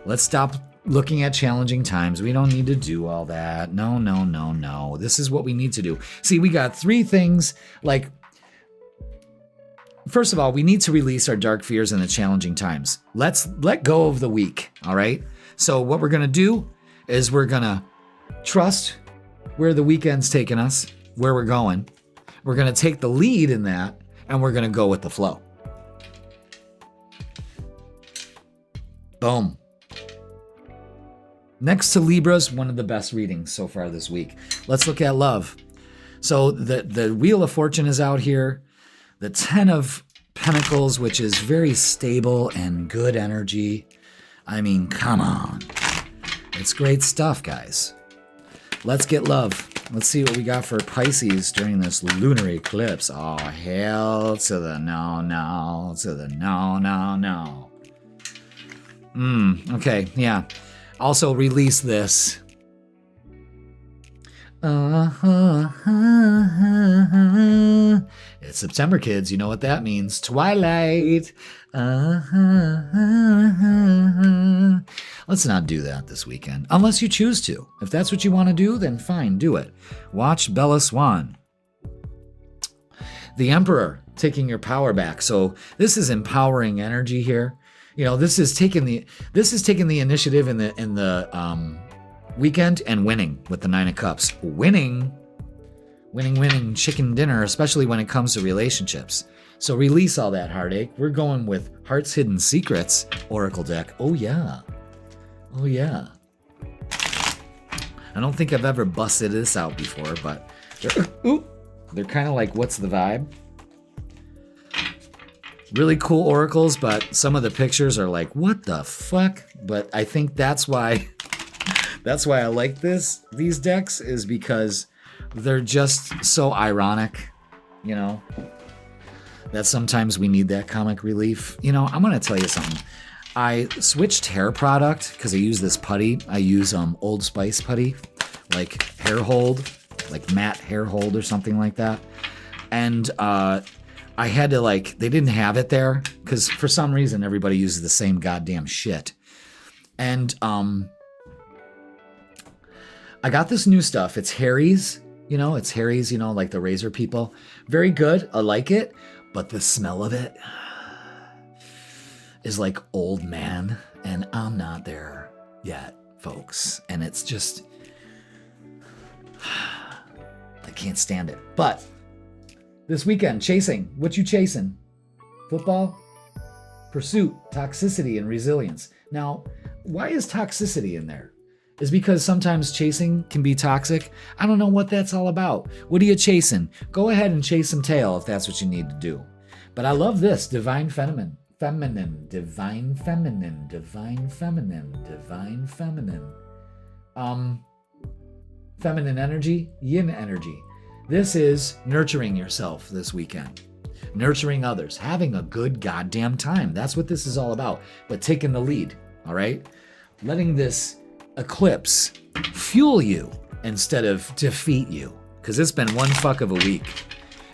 Let's stop looking at challenging times. We don't need to do all that. No. This is what we need to do. See, we got 3 things. Like, first of all, we need to release our dark fears in the challenging times. Let's let go of the weak, all right? So what we're going to do is we're going to trust where the weekend's taking us, where we're going. We're going to take the lead in that, and we're going to go with the flow. Boom. Next to Libra's, one of the best readings so far this week. Let's look at love. So the Wheel of Fortune is out here. The 10 of Pentacles, which is very stable and good energy. I mean, come on. It's great stuff, guys. Let's get love. Let's see what we got for Pisces during this lunar eclipse. Oh, hell to the no, no, to the no, no, no. Okay, yeah. Also release this. It's September, kids. You know what that means. Twilight. Let's not do that this weekend. Unless you choose to. If that's what you want to do, then fine, do it. Watch Bella Swan. The Emperor, taking your power back. So this is empowering energy here. You know, this is taking the initiative in the weekend and winning with the Nine of Cups. Winning chicken dinner, especially when it comes to relationships. So release all that heartache. We're going with Heart's Hidden Secrets Oracle deck. Oh yeah. Oh yeah. I don't think I've ever busted this out before, but they're kind of like, what's the vibe? Really cool oracles, but some of the pictures are like, what the fuck? But I think that's why I like these decks, is because they're just so ironic, you know, that sometimes we need that comic relief. You know, I'm going to tell you something. I switched hair product because I use this putty. I use Old Spice putty, like hair hold, like matte hair hold or something like that. And I had to, like, they didn't have it there because for some reason everybody uses the same goddamn shit. And I got this new stuff. It's Harry's, like the razor people. Very good. I like it. But the smell of it is like old man. And I'm not there yet, folks. And it's just, I can't stand it. But this weekend, chasing. What you chasing? Football? Pursuit, toxicity, and resilience. Now, why is toxicity in there? Is because sometimes chasing can be toxic. I don't know what that's all about. What are you chasing? Go ahead and chase some tail if that's what you need to do. But I love this. Divine feminine. Divine feminine. Feminine energy, yin energy. This is nurturing yourself this weekend. Nurturing others. Having a good goddamn time. That's what this is all about. But taking the lead, all right? Letting this eclipse fuel you instead of defeat you, because it's been one fuck of a week,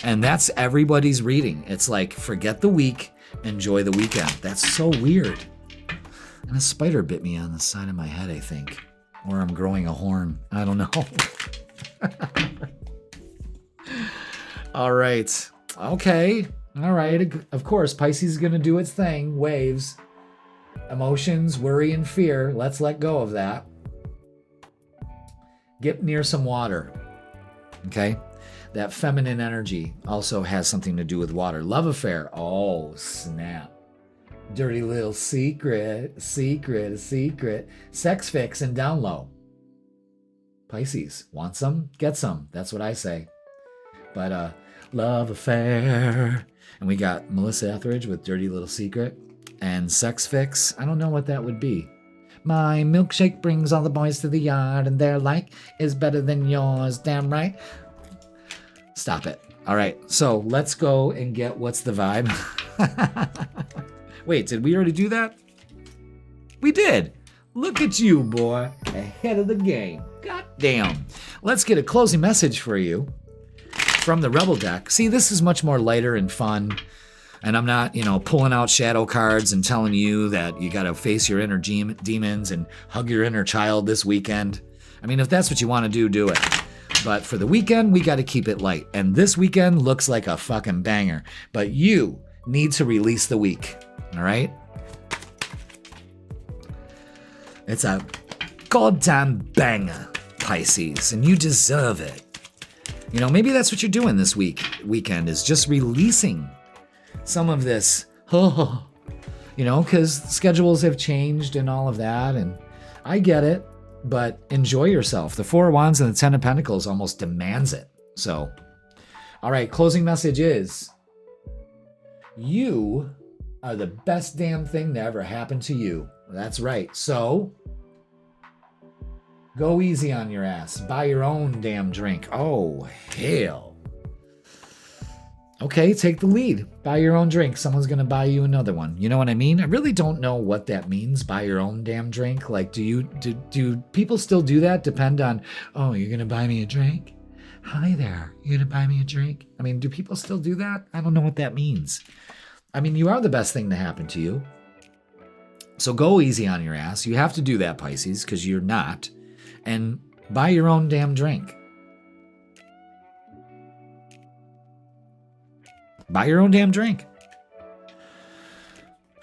and that's everybody's reading. It's like, forget the week, enjoy the weekend. That's so weird. And a spider bit me on the side of my head, I think, or I'm growing a horn. I don't know. All right. Okay. All right. Of course, Pisces is going to do its thing. Waves. Emotions, worry, and fear. Let's let go of that. Get near some water. Okay? That feminine energy also has something to do with water. Love affair. Oh, snap. Dirty little secret. Sex fix and down low. Pisces. Want some? Get some. That's what I say. But love affair. And we got Melissa Etheridge with Dirty Little Secret. And sex fix, I don't know what that would be. My milkshake brings all the boys to the yard, and their like is better than yours, damn right. Stop it. All right, so let's go and get what's the vibe. Wait, did we already do that? We did. Look at you, boy, ahead of the game. God damn. Let's get a closing message for you from the Rebel deck. See, this is much more lighter and fun. And I'm not, pulling out shadow cards and telling you that you got to face your inner demons and hug your inner child this weekend. I mean, if that's what you want to do, do it. But for the weekend, we got to keep it light. And this weekend looks like a fucking banger. But you need to release the week. All right? It's a goddamn banger, Pisces. And you deserve it. Maybe that's what you're doing this weekend is just releasing some of this, because schedules have changed and all of that, and I get it, but enjoy yourself. The Four of Wands and the Ten of Pentacles almost demands it. So, all right, closing message is, you are the best damn thing to ever happen to you. That's right. So, Go easy on your ass. Buy your own damn drink. Oh, hell. Okay, take the lead. Buy your own drink. Someone's going to buy you another one. You know what I mean? I really don't know what that means, buy your own damn drink. Like, do people still do that? Depend on, oh, you're going to buy me a drink? Hi there. You're going to buy me a drink? I mean, do people still do that? I don't know what that means. I mean, you are the best thing to happen to you. So go easy on your ass. You have to do that, Pisces, because you're not. And buy your own damn drink. Buy your own damn drink.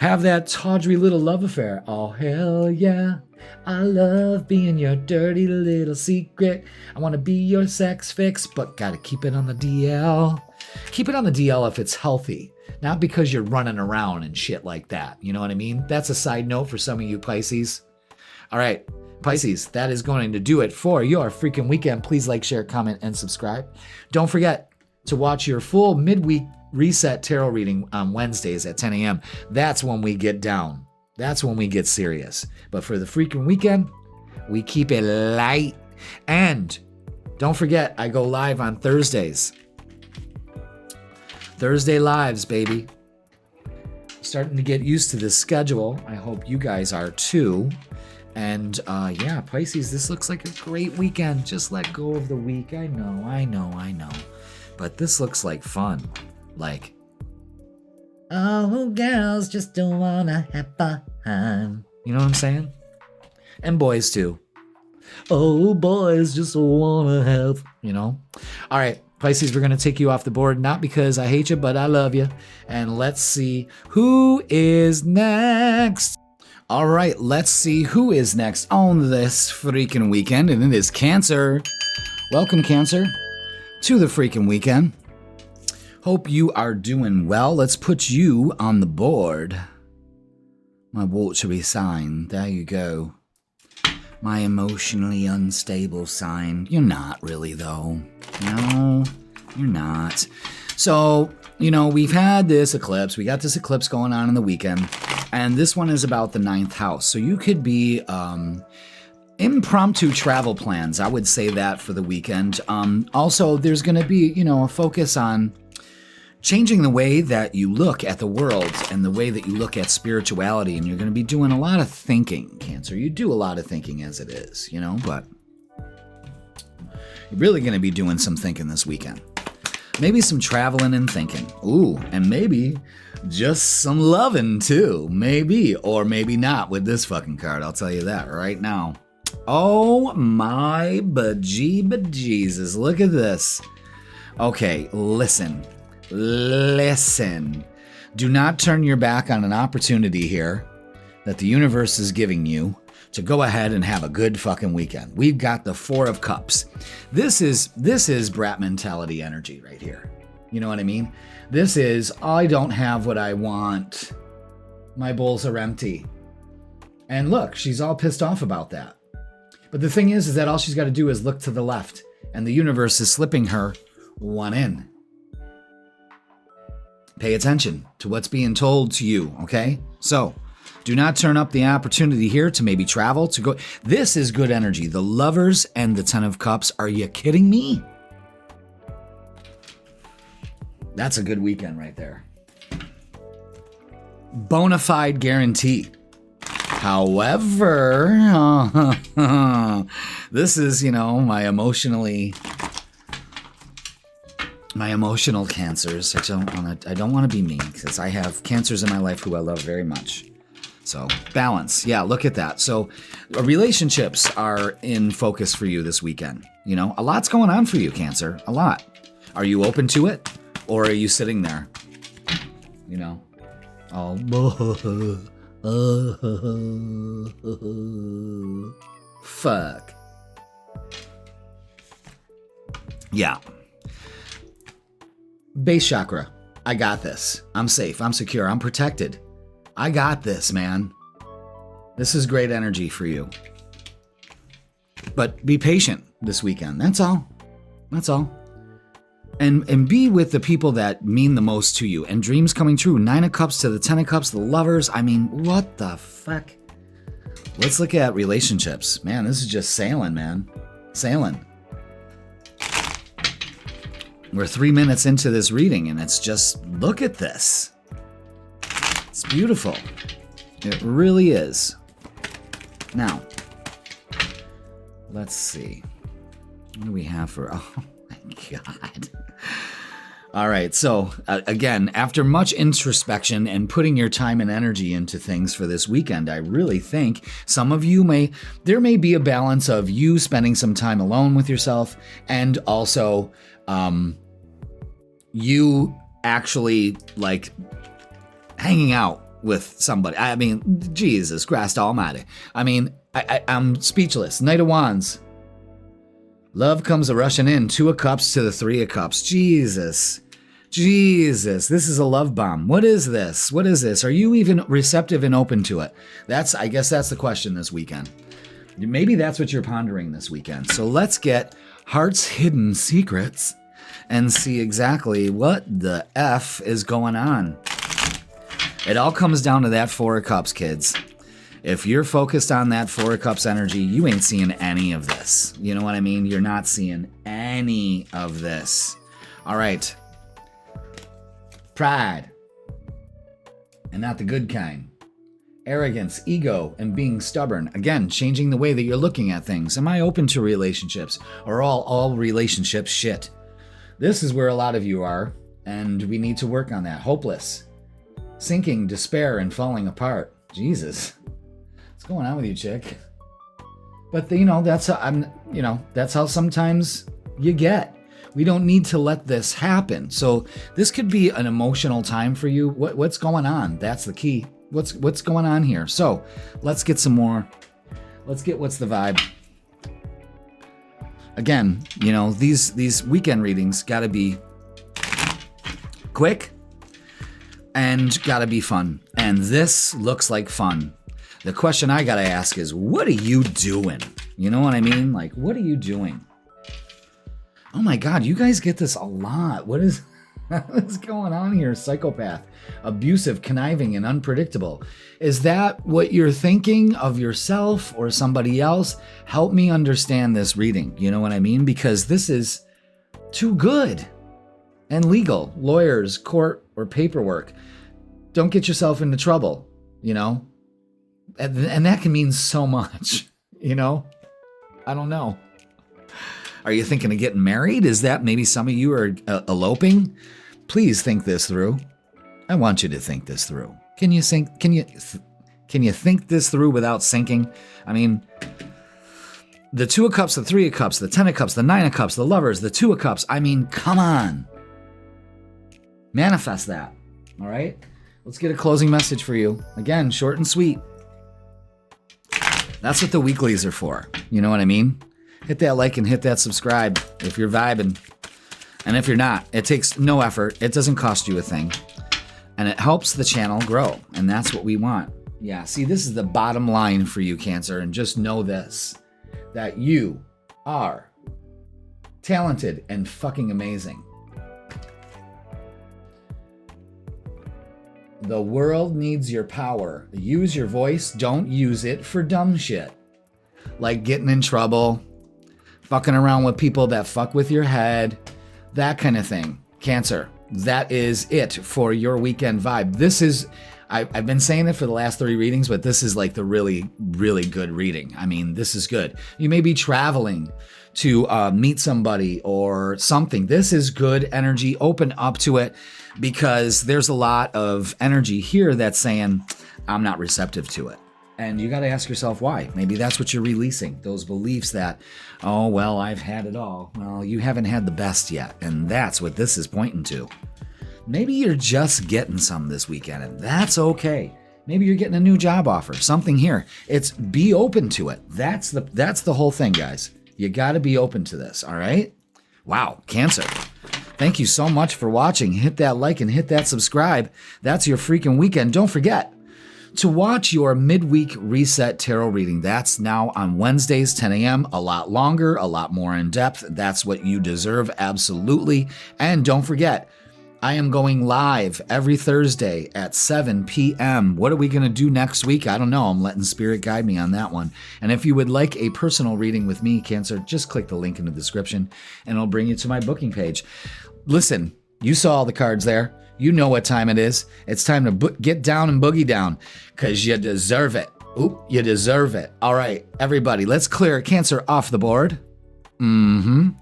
Have that tawdry little love affair. Oh, hell yeah. I love being your dirty little secret. I want to be your sex fix, but gotta keep it on the DL. Keep it on the DL if it's healthy. Not because you're running around and shit like that. You know what I mean? That's a side note for some of you Pisces. All right, Pisces, that is going to do it for your freaking weekend. Please like, share, comment, and subscribe. Don't forget to watch your full midweek reset tarot reading on Wednesdays at 10 a.m. That's when we get down. That's when we get serious. But for the freaking weekend, we keep it light. And don't forget, I go live on Thursdays. Thursday lives, baby. Starting to get used to this schedule. I hope you guys are too. And yeah, Pisces, this looks like a great weekend. Just let go of the week. I know. But this looks like fun. Like, oh, girls just don't wanna have fun. You know what I'm saying? And boys too. Oh, boys just wanna have, you know? All right, Pisces, we're gonna take you off the board, not because I hate you, but I love you. And let's see who is next. All right, let's see who is next on this freaking weekend, and it is Cancer. Welcome, Cancer, to the freaking weekend. Hope you are doing well. Let's put you on the board. My watery sign. There you go. My emotionally unstable sign. You're not really, though. No, you're not. So, you know, we've had this eclipse. We got this eclipse going on in the weekend. And this one is about the 9th house. So you could be impromptu travel plans. I would say that for the weekend. Also, there's going to be, you know, a focus on changing the way that you look at the world and the way that you look at spirituality. And you're going to be doing a lot of thinking, Cancer. You do a lot of thinking as it is, you know, but you're really going to be doing some thinking this weekend. Maybe some traveling and thinking. Ooh, and maybe just some loving too. Maybe, or maybe not with this fucking card. I'll tell you that right now. Oh my bejesus. Look at this. Okay, listen. Do not turn your back on an opportunity here that the universe is giving you to go ahead and have a good fucking weekend. We've got the 4 of Cups. This is brat mentality energy right here. You know what I mean? This is, I don't have what I want. My bowls are empty. And look, she's all pissed off about that. But the thing is that all she's got to do is look to the left, and the universe is slipping her one in. Pay attention to what's being told to you, okay? So, do not turn up the opportunity here to maybe travel, to go. This is good energy. The Lovers and the 10 of Cups. Are you kidding me? That's a good weekend right there. Bonafide guarantee. However, this is, you know, my emotional Cancers. I don't want to be mean because I have Cancers in my life who I love very much. So balance. Yeah, look at that. So relationships are in focus for you this weekend. You know, a lot's going on for you, Cancer. A lot. Are you open to it? Or are you sitting there? You know, all fuck. Yeah. Base chakra. I got this. I'm safe. I'm secure. I'm protected. I got this, man. This is great energy for you. But be patient this weekend. That's all. That's all. And be with the people that mean the most to you. And dreams coming true. 9 of Cups to the 10 of Cups, the Lovers. I mean, what the fuck? Let's look at relationships. Man, this is just sailing, man. Sailing. We're 3 minutes into this reading, and it's just, look at this. It's beautiful. It really is. Now, let's see. What do we have for, oh my God. All right, so again, after much introspection and putting your time and energy into things for this weekend, I really think some of you there may be a balance of you spending some time alone with yourself and also you actually like hanging out with somebody. I mean, Jesus Christ almighty. I mean, I'm speechless. Knight of Wands. Love comes a-rushing in. 2 of Cups to the 3 of Cups. Jesus, this is a love bomb. What is this? What is this? Are you even receptive and open to it? I guess that's the question this weekend. Maybe that's what you're pondering this weekend. So let's get Heart's Hidden Secrets and see exactly what the F is going on. It all comes down to that 4 of Cups, kids. If you're focused on that 4 of Cups energy, you ain't seeing any of this. You know what I mean? You're not seeing any of this. All right. Pride. And not the good kind. Arrogance, ego, and being stubborn. Again, changing the way that you're looking at things. Am I open to relationships? Or all relationships shit? This is where a lot of you are, and we need to work on that. Hopeless. Sinking, despair, and falling apart. Jesus. What's going on with you, chick? But that's how sometimes you get. We don't need to let this happen. So this could be an emotional time for you. What's going on? That's the key. What's going on here? So let's get some more. Let's get what's the vibe. Again, these weekend readings got to be quick and got to be fun. And this looks like fun. The question I got to ask is, what are you doing? You know what I mean? Like, what are you doing? Oh my God, you guys get this a lot. What is going on here? Psychopath, abusive, conniving, and unpredictable. Is that what you're thinking of yourself or somebody else? Help me understand this reading. You know what I mean? Because this is too good. And legal, lawyers, court, or paperwork. Don't get yourself into trouble, And that can mean so much, I don't know. Are you thinking of getting married? Is that maybe some of you are eloping? Please think this through. I want you to think this through. Can you think this through without sinking? I mean, the 2 of Cups, the 3 of Cups, the 10 of Cups, the 9 of Cups, the Lovers, the 2 of Cups. I mean, come on. Manifest that. All right? Let's get a closing message for you. Again, short and sweet. That's what the weeklies are for. You know what I mean? Hit that like and hit that subscribe if you're vibing. And if you're not, it takes no effort. It doesn't cost you a thing. And it helps the channel grow. And that's what we want. Yeah, see, this is the bottom line for you, Cancer. And just know this, that you are talented and fucking amazing. The world needs your power. Use your voice. Don't use it for dumb shit. Like getting in trouble, fucking around with people that fuck with your head, that kind of thing. Cancer, that is it for your weekend vibe. This is, I've been saying it for the last 3 readings, but this is like the really, really good reading. I mean, this is good. You may be traveling to meet somebody or something. This is good energy. Open up to it because there's a lot of energy here that's saying, I'm not receptive to it. And you got to ask yourself why. Maybe that's what you're releasing. Those beliefs that, oh, well, I've had it all. Well, you haven't had the best yet. And that's what this is pointing to. Maybe you're just getting some this weekend, and that's okay. Maybe you're getting a new job offer, something here. It's be open to it. That's the whole thing, guys. You got to be open to this, all right? Wow, Cancer. Thank you so much for watching. Hit that like and hit that subscribe. That's your freaking weekend. Don't forget to watch your midweek reset tarot reading. That's now on Wednesdays, 10 a.m. A lot longer, a lot more in depth. That's what you deserve, absolutely. And don't forget, I am going live every Thursday at 7 p.m. What are we going to do next week? I don't know. I'm letting Spirit guide me on that one. And if you would like a personal reading with me, Cancer, just click the link in the description and it'll bring you to my booking page. Listen, you saw all the cards there. You know what time it is. It's time to get down and boogie down because you deserve it. Oop, you deserve it. All right, everybody, let's clear Cancer off the board. And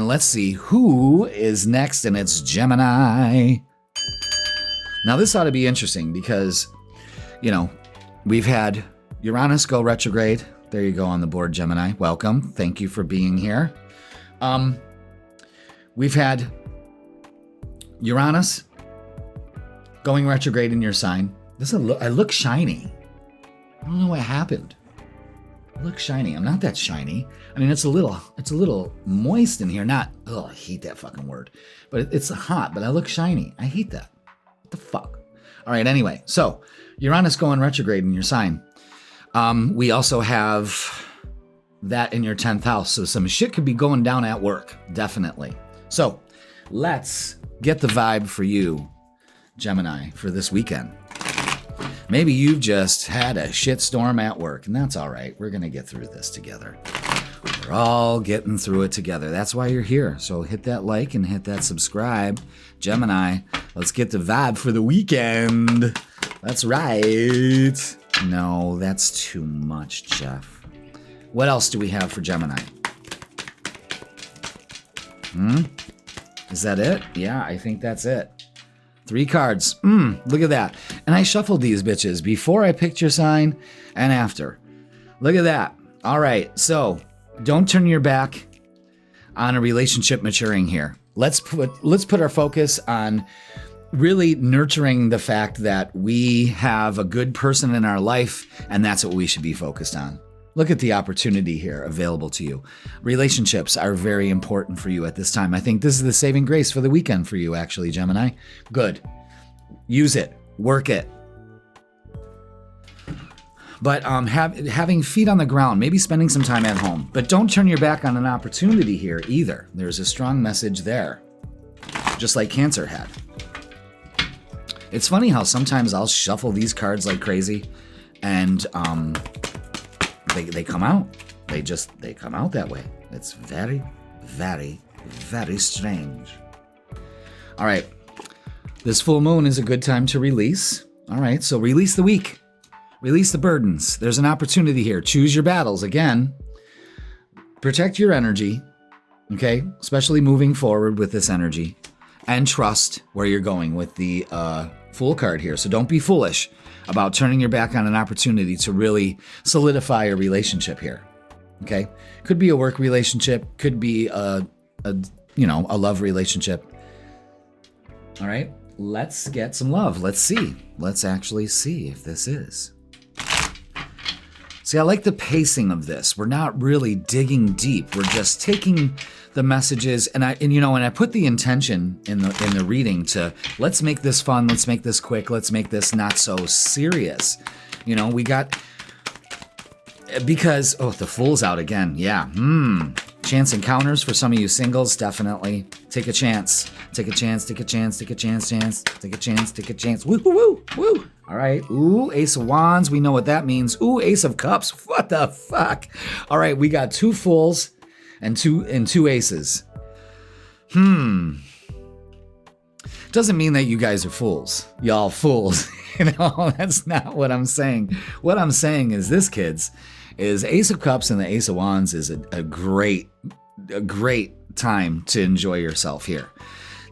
let's see who is next, and it's Gemini. Now, this ought to be interesting because, you know, we've had Uranus go retrograde. There you go on the board, Gemini. Welcome. Thank you for being here. We've had Uranus going retrograde in your sign. I look shiny. I don't know what happened. I look shiny. I'm not that shiny. I mean, it's a little moist in here. Not, I hate that fucking word. But it's hot, but I look shiny. I hate that. What the fuck? All right, anyway. So, Uranus going retrograde in your sign. We also have that in your 10th house. So some shit could be going down at work. Definitely. So, let's get the vibe for you, Gemini, for this weekend. Maybe you've just had a shitstorm at work, and that's all right. We're going to get through this together. We're all getting through it together. That's why you're here. So hit that like and hit that subscribe. Gemini, let's get the vibe for the weekend. That's right. No, that's too much, Jeff. What else do we have for Gemini? Is that it? Yeah, I think that's it. 3 cards. Look at that. And I shuffled these bitches before I picked your sign and after. Look at that. All right. So don't turn your back on a relationship maturing here. Let's put our focus on really nurturing the fact that we have a good person in our life, and that's what we should be focused on. Look at the opportunity here available to you. Relationships are very important for you at this time. I think this is the saving grace for the weekend for you, actually, Gemini. Good. Use it. Work it. But having feet on the ground, maybe spending some time at home. But don't turn your back on an opportunity here either. There's a strong message there, just like Cancer had. It's funny how sometimes I'll shuffle these cards like crazy, and they come out. They come out that way. It's very, very, very strange. All right. This full moon is a good time to release. All right. So release the weak. Release the burdens. There's an opportunity here. Choose your battles. Again, protect your energy. Okay. Especially moving forward with this energy. And trust where you're going with the Fool card here. So don't be foolish about turning your back on an opportunity to really solidify a relationship here. Okay? Could be a work relationship, could be a love relationship. All right? Let's get some love. Let's see. Let's actually see if this is. See, I like the pacing of this. We're not really digging deep. We're just taking the messages, and I put the intention in the reading to let's make this fun, let's make this quick, let's make this not so serious. We got because the Fool's out again. Yeah. Chance encounters for some of you singles, definitely. Take a chance. Take a chance, take a chance, take a chance, take a chance, take a chance. Woo, woo, woo, woo. All right. Ooh, Ace of Wands. We know what that means. Ooh, Ace of Cups. What the fuck? All right, we got 2 Fools and two Aces. Doesn't mean that you guys are fools. Y'all fools. That's not what I'm saying. What I'm saying is this, kids, is Ace of Cups and the Ace of Wands is a great time to enjoy yourself here.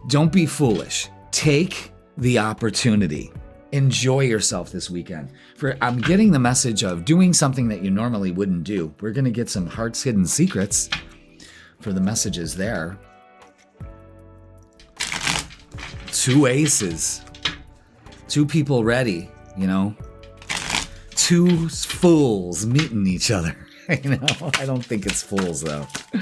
Don't be foolish. Take the opportunity. Enjoy yourself this weekend. I'm getting the message of doing something that you normally wouldn't do. We're going to get some heart's hidden secrets for the messages there. 2 aces. 2 people ready, 2 fools meeting each other. I don't think it's fools, though. I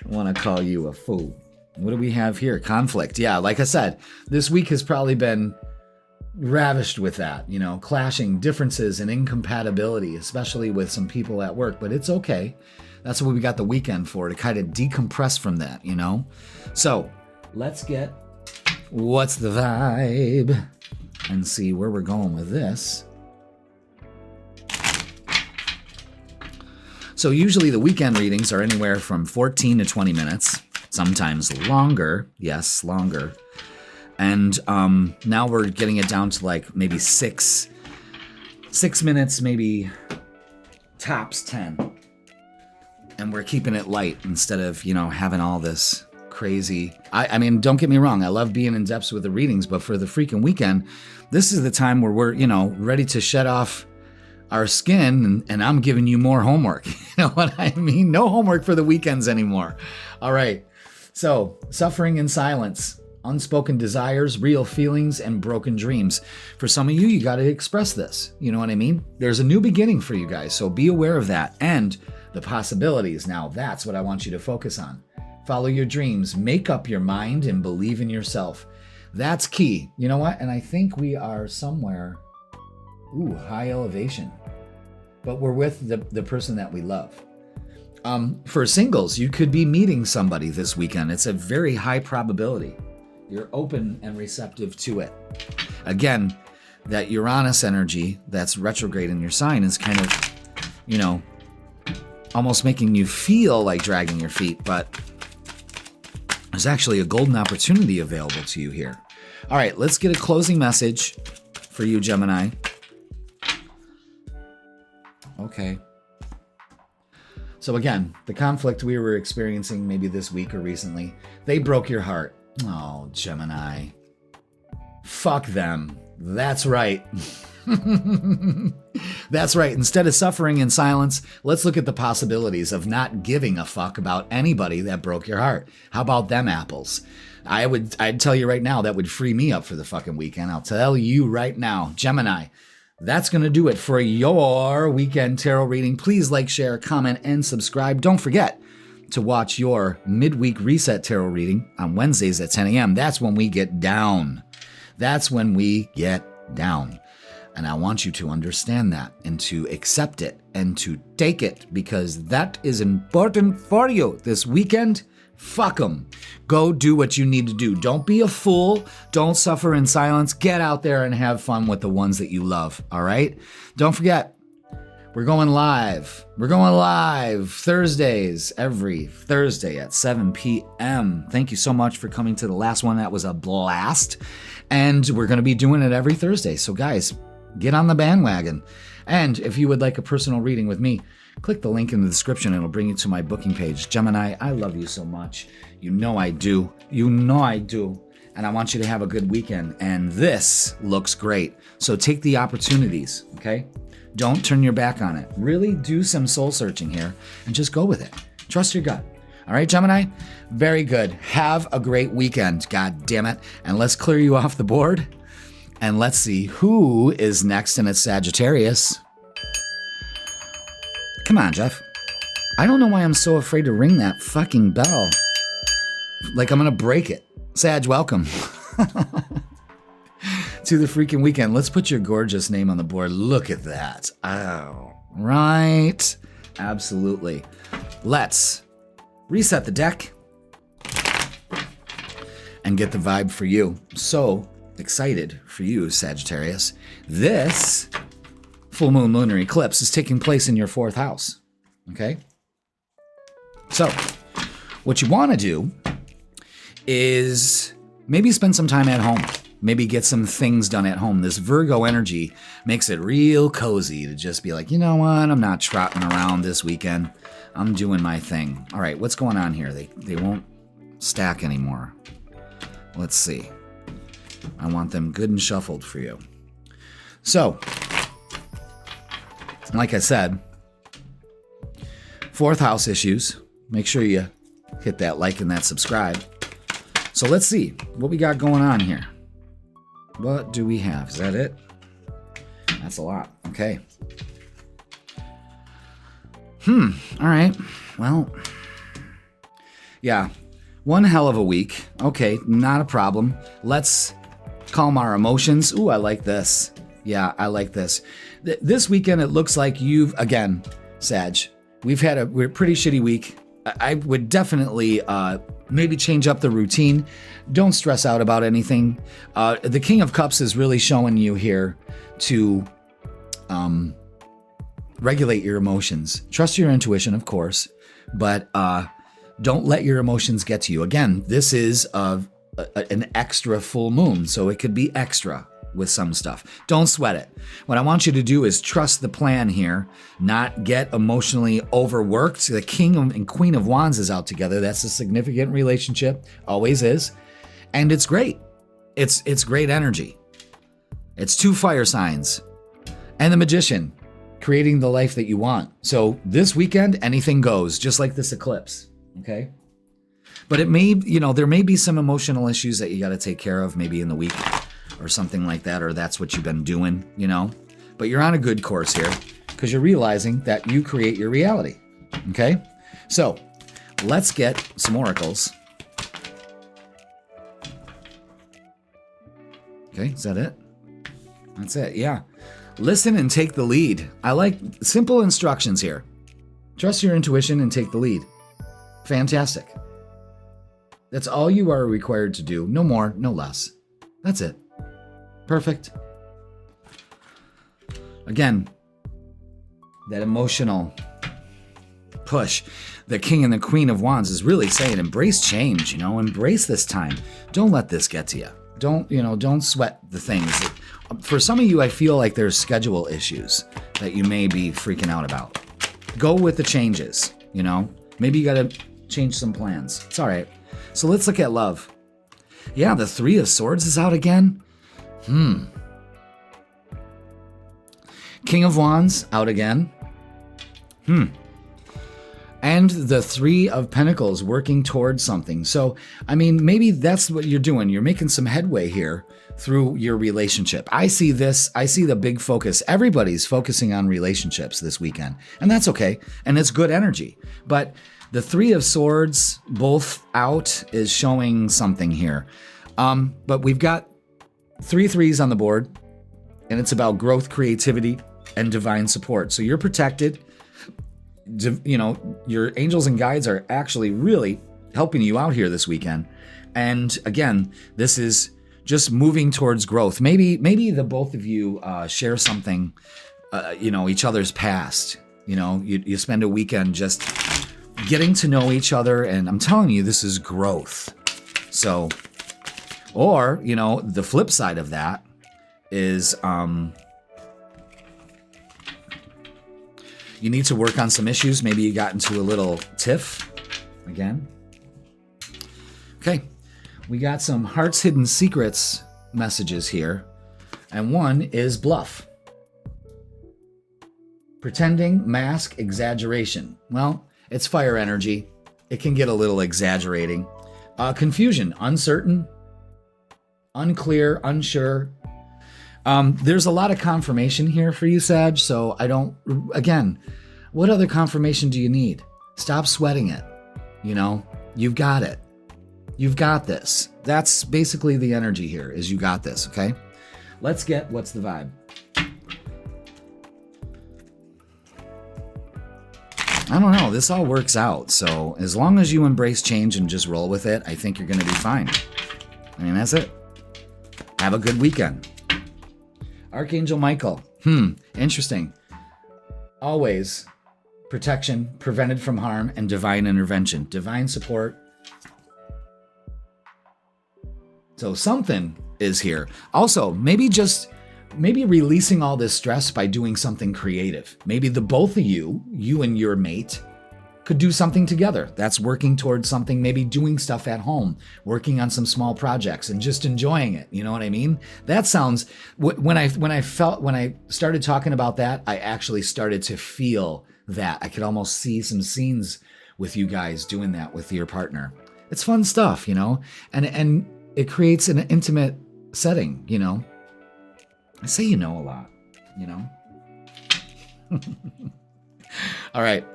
want to call you a fool. What do we have here? Conflict. Yeah, like I said, this week has probably been ravished with that, clashing differences and incompatibility, especially with some people at work, but it's okay. That's what we got the weekend for, to kind of decompress from that, So let's get what's the vibe, and see where we're going with this. So usually the weekend readings are anywhere from 14 to 20 minutes, sometimes longer. Yes, longer. And now we're getting it down to like maybe 6 minutes, maybe tops 10. And we're keeping it light instead of, having all this crazy. I mean, don't get me wrong. I love being in depth with the readings, but for the freaking weekend, this is the time where we're, ready to shed off our skin, and I'm giving you more homework. You know what I mean? No homework for the weekends anymore. All right. So, suffering in silence, unspoken desires, real feelings, and broken dreams. For some of you, you got to express this. You know what I mean? There's a new beginning for you guys, so be aware of that and the possibilities. Now, that's what I want you to focus on. Follow your dreams, make up your mind, and believe in yourself. That's key. You know what? And I think we are somewhere, high elevation. But we're with the person that we love. For singles, you could be meeting somebody this weekend. It's a very high probability. You're open and receptive to it. Again, that Uranus energy that's retrograde in your sign is kind of, almost making you feel like dragging your feet, but there's actually a golden opportunity available to you here. All right, let's get a closing message for you, Gemini. Okay. So again, the conflict we were experiencing maybe this week or recently, they broke your heart. Oh, Gemini. Fuck them. That's right. That's right. Instead of suffering in silence, let's look at the possibilities of not giving a fuck about anybody that broke your heart. How about them apples? I'd tell you right now, that would free me up for the fucking weekend. I'll tell you right now, Gemini. That's going to do it for your weekend tarot reading. Please like, share, comment, and subscribe. Don't forget to watch your midweek reset tarot reading on Wednesdays at 10 a.m. That's when we get down. That's when we get down. And I want you to understand that and to accept it and to take it, because that is important for you this weekend. Fuck them. Go do what you need to do. Don't be a fool. Don't suffer in silence. Get out there and have fun with the ones that you love. All right? Don't forget, we're going live. We're going live Thursdays, every Thursday at 7 p.m. Thank you so much for coming to the last one. That was a blast. And we're going to be doing it every Thursday. So guys, get on the bandwagon. And if you would like a personal reading with me, click the link in the description. It'll bring you to my booking page. Gemini, I love you so much. You know I do. You know I do. And I want you to have a good weekend. And this looks great. So take the opportunities, okay? Don't turn your back on it. Really do some soul searching here and just go with it. Trust your gut. All right, Gemini? Very good. Have a great weekend. God damn it. And let's clear you off the board. And let's see who is next, and it's Sagittarius. Come on, Jeff. I don't know why I'm so afraid to ring that fucking bell. Like I'm going to break it. Sag, welcome to the freaking weekend. Let's put your gorgeous name on the board. Look at that. Oh, right. Absolutely. Let's reset the deck and get the vibe for you. So excited for you, Sagittarius. This full moon lunar eclipse is taking place in your 4th house. Okay? So, what you want to do is maybe spend some time at home. Maybe get some things done at home. This Virgo energy makes it real cozy to just be like, you know what? I'm not trotting around this weekend. I'm doing my thing. All right, what's going on here? They won't stack anymore. Let's see. I want them good and shuffled for you. So, like I said, 4th house issues. Make sure you hit that like and that subscribe. So let's see what we got going on here. What do we have? Is that it? That's a lot. Okay. All right. Well, yeah. One hell of a week. Okay, not a problem. Let's calm our emotions. Ooh, I like this. Yeah, I like this. This weekend, it looks like you've, again, Sag, we're a pretty shitty week. I would definitely Maybe change up the routine. Don't stress out about anything. The King of Cups is really showing you here to regulate your emotions. Trust your intuition, of course, but don't let your emotions get to you. Again, this is an extra full moon, so it could be extra with some stuff. Don't sweat it. What I want you to do is trust the plan here, not get emotionally overworked. The King and Queen of Wands is out together. That's a significant relationship, always is, and it's great. It's great energy. It's 2 fire signs, and the Magician, creating the life that you want. So this weekend, anything goes, just like this eclipse, okay? But it may, there may be some emotional issues that you got to take care of maybe in the week or something like that, or that's what you've been doing, But you're on a good course here because you're realizing that you create your reality, okay? So let's get some oracles. Okay, is that it? That's it, yeah. Listen and take the lead. I like simple instructions here. Trust your intuition and take the lead. Fantastic. That's all you are required to do. No more, no less. That's it. Perfect. Again, that emotional push. The King and the Queen of Wands is really saying embrace change, embrace this time. Don't let this get to you. Don't sweat the things. For some of you, I feel like there's schedule issues that you may be freaking out about. Go with the changes, Maybe you got to change some plans. It's all right. So let's look at love. Yeah, the 3 of Swords is out again. King of Wands out again. And the 3 of Pentacles working towards something. So, maybe that's what you're doing. You're making some headway here through your relationship. I see the big focus. Everybody's focusing on relationships this weekend, and that's okay. And it's good energy. But the 3 of Swords, both out, is showing something here. But we've got 3 threes on the board, and it's about growth, creativity, and divine support. So you're protected. Your angels and guides are actually really helping you out here this weekend. And again, this is just moving towards growth. Maybe the both of you share something, each other's past. You spend a weekend just getting to know each other, and I'm telling you, this is growth. So, or, the flip side of that is you need to work on some issues. Maybe you got into a little tiff again. Okay, we got some Heart's Hidden Secrets messages here, and one is bluff. Pretending, mask, exaggeration. Well, it's fire energy. It can get a little exaggerating. Confusion, uncertain, unclear, unsure. There's a lot of confirmation here for you, Sag, so what other confirmation do you need? Stop sweating it. You've got it. You've got this. That's basically the energy here, is you got this, okay? Let's get what's the vibe. I don't know. This all works out. So as long as you embrace change and just roll with it, I think you're going to be fine. That's it. Have a good weekend. Archangel Michael. Interesting. Always protection, prevented from harm, and divine intervention. Divine support. So something is here. Also, maybe releasing all this stress by doing something creative. Maybe the both of you and your mate, could do something together. That's working towards something, maybe doing stuff at home, working on some small projects and just enjoying it. You know what I mean? That sounds, when I started talking about that, I actually started to feel that. I could almost see some with you guys doing that with your partner. It's fun stuff, and it creates an intimate setting, I say a lot, All right.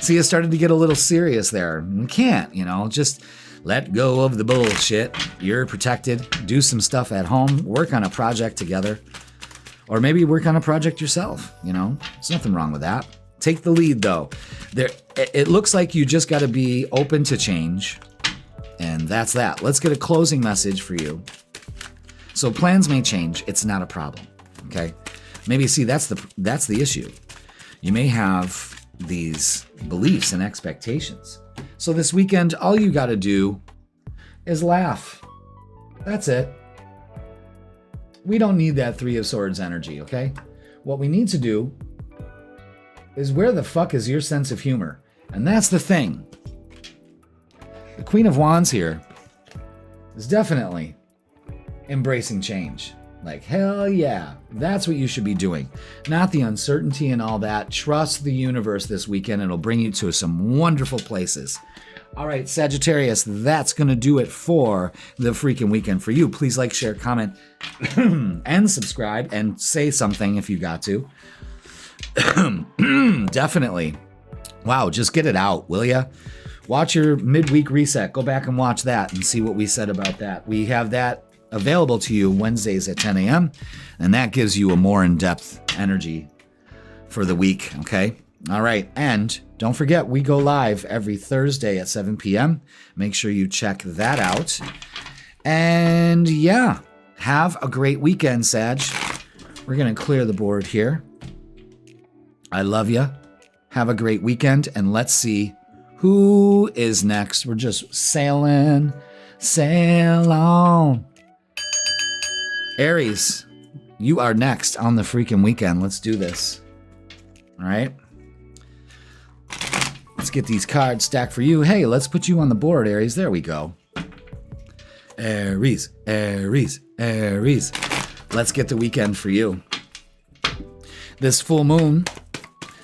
See, it started to get a little serious there. You can't, just let go of the bullshit. You're protected. Do some stuff at home. Work on a project together. Or maybe work on a project yourself, There's nothing wrong with that. Take the lead, though. It looks like you just got to be open to change. And that's that. Let's get a closing message for you. So plans may change. It's not a problem. Okay? Maybe see that's the issue. You may have these beliefs and expectations. So this weekend, all you got to do is laugh. That's it. We don't need that Three of Swords energy, okay? What we need to do is where the fuck is your sense of humor? And that's the thing. The Queen of Wands here is definitely embracing change. Like, hell yeah, that's what you should be doing. Not the uncertainty and all that. Trust the universe this weekend. It'll bring you to some wonderful places. All right, Sagittarius, that's going to do it for the freaking weekend for you. Please like, share, comment, and subscribe, and say something if you got to. Definitely. Wow, just get it out, will ya? Watch your midweek reset. Go back and watch that and see what we said about that. We have that available to you Wednesdays at 10 a.m., and that gives you a more in-depth energy for the week, okay? All right, and don't forget, we go live every Thursday at 7 p.m. Make sure you check that out. And yeah, have a great weekend, Sag. We're going to clear the board here. I love you. Have a great weekend, and let's see who is next. We're just sailing, sail on. Aries, you are next on the freaking weekend. Let's do this. All right. Let's get these cards stacked for you. Hey, let's put you on the board, Aries. There we go. Aries, Aries, Aries. Let's get the weekend for you. This full moon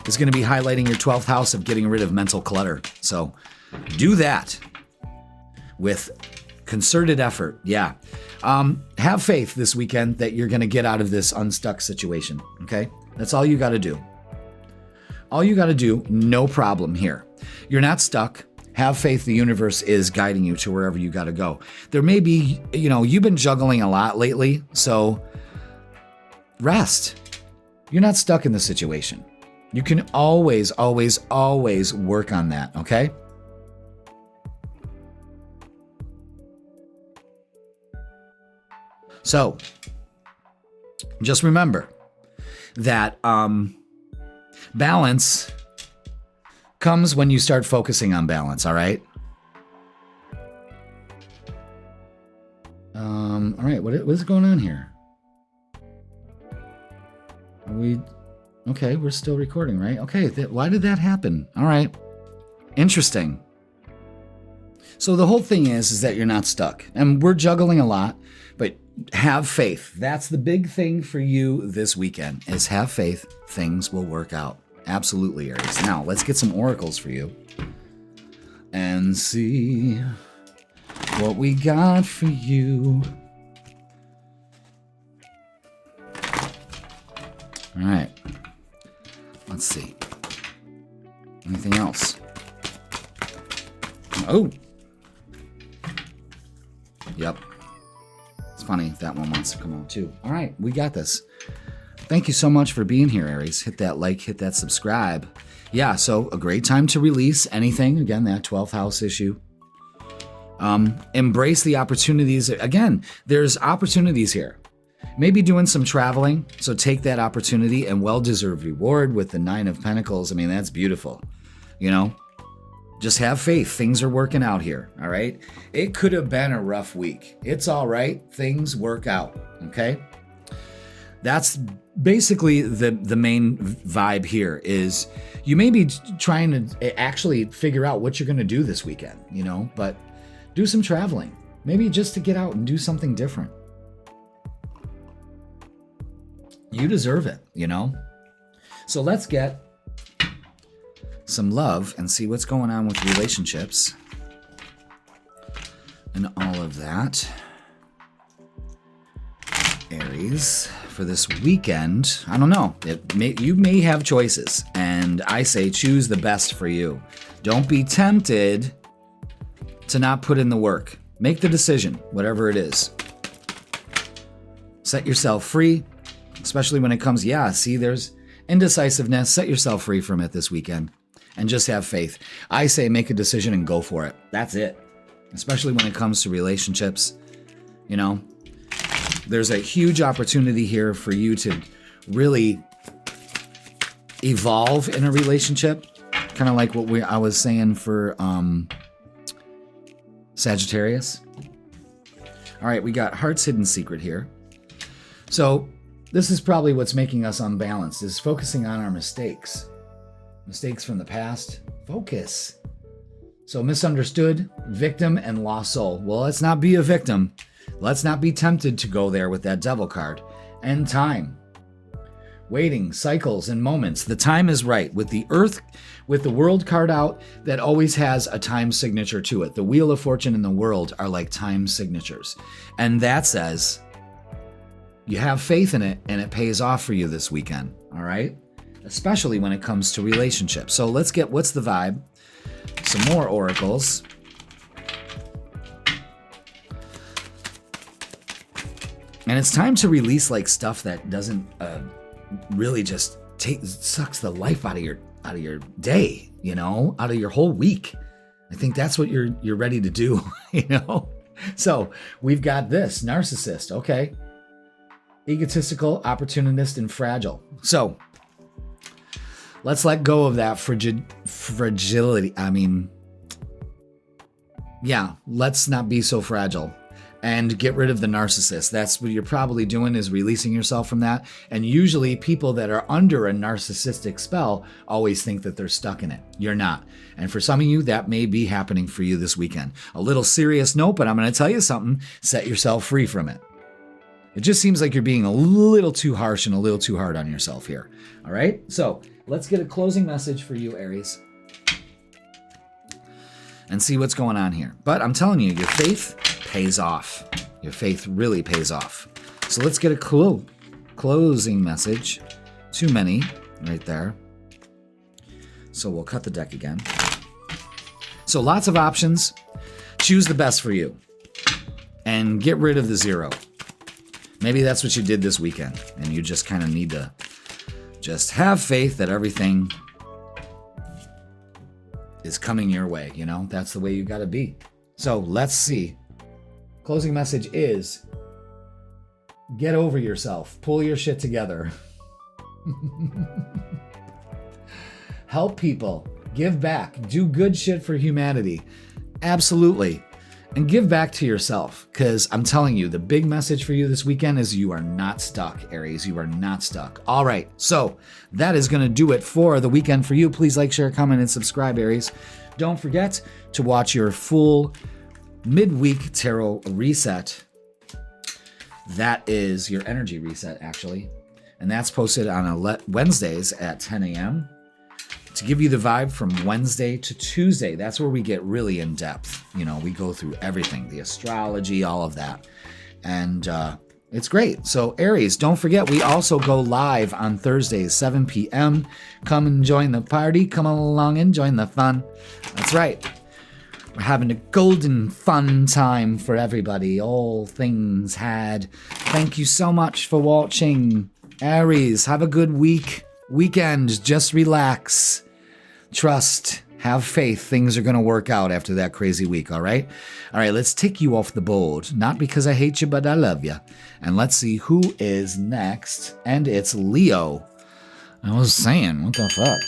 is going to be highlighting your 12th house of getting rid of mental clutter. So do that with concerted effort. Yeah. Have faith this weekend that you're going to get out of this unstuck situation. Okay. That's all you got to do. All you got to do, no problem here. You're not stuck. Have faith the universe is guiding you to wherever you got to go. There may be, you've been juggling a lot lately, so rest. You're not stuck in the situation. You can always, always, always work on that, okay? So, just remember that balance comes when you start focusing on balance, all right? All right, what is going on here? Are we... Okay, we're still recording, right? Okay, why did that happen? All right. Interesting. So the whole thing is that you're not stuck. And we're juggling a lot, but have faith. That's the big thing for you this weekend, is have faith. Things will work out. Absolutely, Aries. Now, let's get some oracles for you and see what we got for you. All right. Let's see. Anything else? Oh. Yep. It's funny that one wants to come out too. All right, we got this. Thank you so much for being here, Aries. Hit that like, hit that subscribe. Yeah, so a great time to release anything. Again, that 12th house issue. Embrace the opportunities. Again, there's opportunities here. Maybe doing some traveling, so take that opportunity and well-deserved reward with the 9 of Pentacles. I mean, that's beautiful. Just have faith. Things are working out here, all right? It could have been a rough week. It's all right. Things work out, okay? That's basically the main vibe here is you may be trying to actually figure out what you're going to do this weekend, but do some traveling. Maybe just to get out and do something different. You deserve it, So let's get some love and see what's going on with relationships and all of that. Aries, for this weekend, I don't know. You may have choices, and I say choose the best for you. Don't be tempted to not put in the work. Make the decision, whatever it is. Set yourself free. Especially when it comes, there's indecisiveness. Set yourself free from it this weekend and just have faith. I say make a decision and go for it. That's it. especially when it comes to relationships. You know, there's a huge opportunity here for you to really evolve in a relationship, kind of like what I was saying for Sagittarius. All right, we got Heart's Hidden Secret here. So this is probably what's making us unbalanced, is focusing on our mistakes. Mistakes from the past. Focus. So misunderstood, victim, and lost soul. Well, let's not be a victim. Let's not be tempted to go there with that devil card. And time. Waiting, cycles, and moments. The time is right. With the earth, with the world card out, that always has a time signature to it. The Wheel of Fortune and the world are like time signatures. And that says you have faith in it and it pays off for you this weekend. All right? Especially when it comes to relationships. So let's get, what's the vibe? Some more oracles. And it's time to release like stuff that doesn't really just sucks the life out of your day, you know, out of your whole week. I think that's what you're ready to do, you know. So we've got this narcissist, okay, egotistical, opportunist, and fragile. So let's let go of that fragility. I mean, yeah, let's not be so fragile. And get rid of the narcissist. That's what you're probably doing, is releasing yourself from that. And usually people that are under a narcissistic spell always think that they're stuck in it. You're not. And for some of you, that may be happening for you this weekend. A little serious note, but I'm going to tell you something. Set yourself free from it. It just seems like you're being a little too harsh and a little too hard on yourself here. All right? So let's get a closing message for you, Aries, and see what's going on here. But I'm telling you, your faith pays off. Your faith really pays off. So let's get a closing message. Too many right there. So we'll cut the deck again. So lots of options. Choose the best for you. And get rid of the zero. Maybe that's what you did this weekend. And you just kind of need to just have faith that everything is coming your way. You know, that's the way you got to be. So let's see. Closing message is, get over yourself. Pull your shit together. Help people. Give back. Do good shit for humanity. Absolutely. And give back to yourself. Because I'm telling you, the big message for you this weekend is you are not stuck, Aries. You are not stuck. All right. So that is going to do it for the weekend for you. Please like, share, comment, and subscribe, Aries. Don't forget to watch your full midweek tarot reset. That is your energy reset, actually. And that's posted on Wednesdays at 10 a.m. to give you the vibe from Wednesday to Tuesday. That's where we get really in depth. You know, we go through everything, the astrology, all of that. And it's great. So Aries, don't forget, we also go live on Thursdays, 7 p.m. Come and join the party. Come along and join the fun. That's right. We're having a golden fun time for everybody. All things had. Thank you so much for watching. Aries, have a good weekend. Just relax. Trust. Have faith. Things are going to work out after that crazy week, all right? All right, let's take you off the board. Not because I hate you, but I love you. And let's see who is next. And it's Leo. I was saying, what the fuck?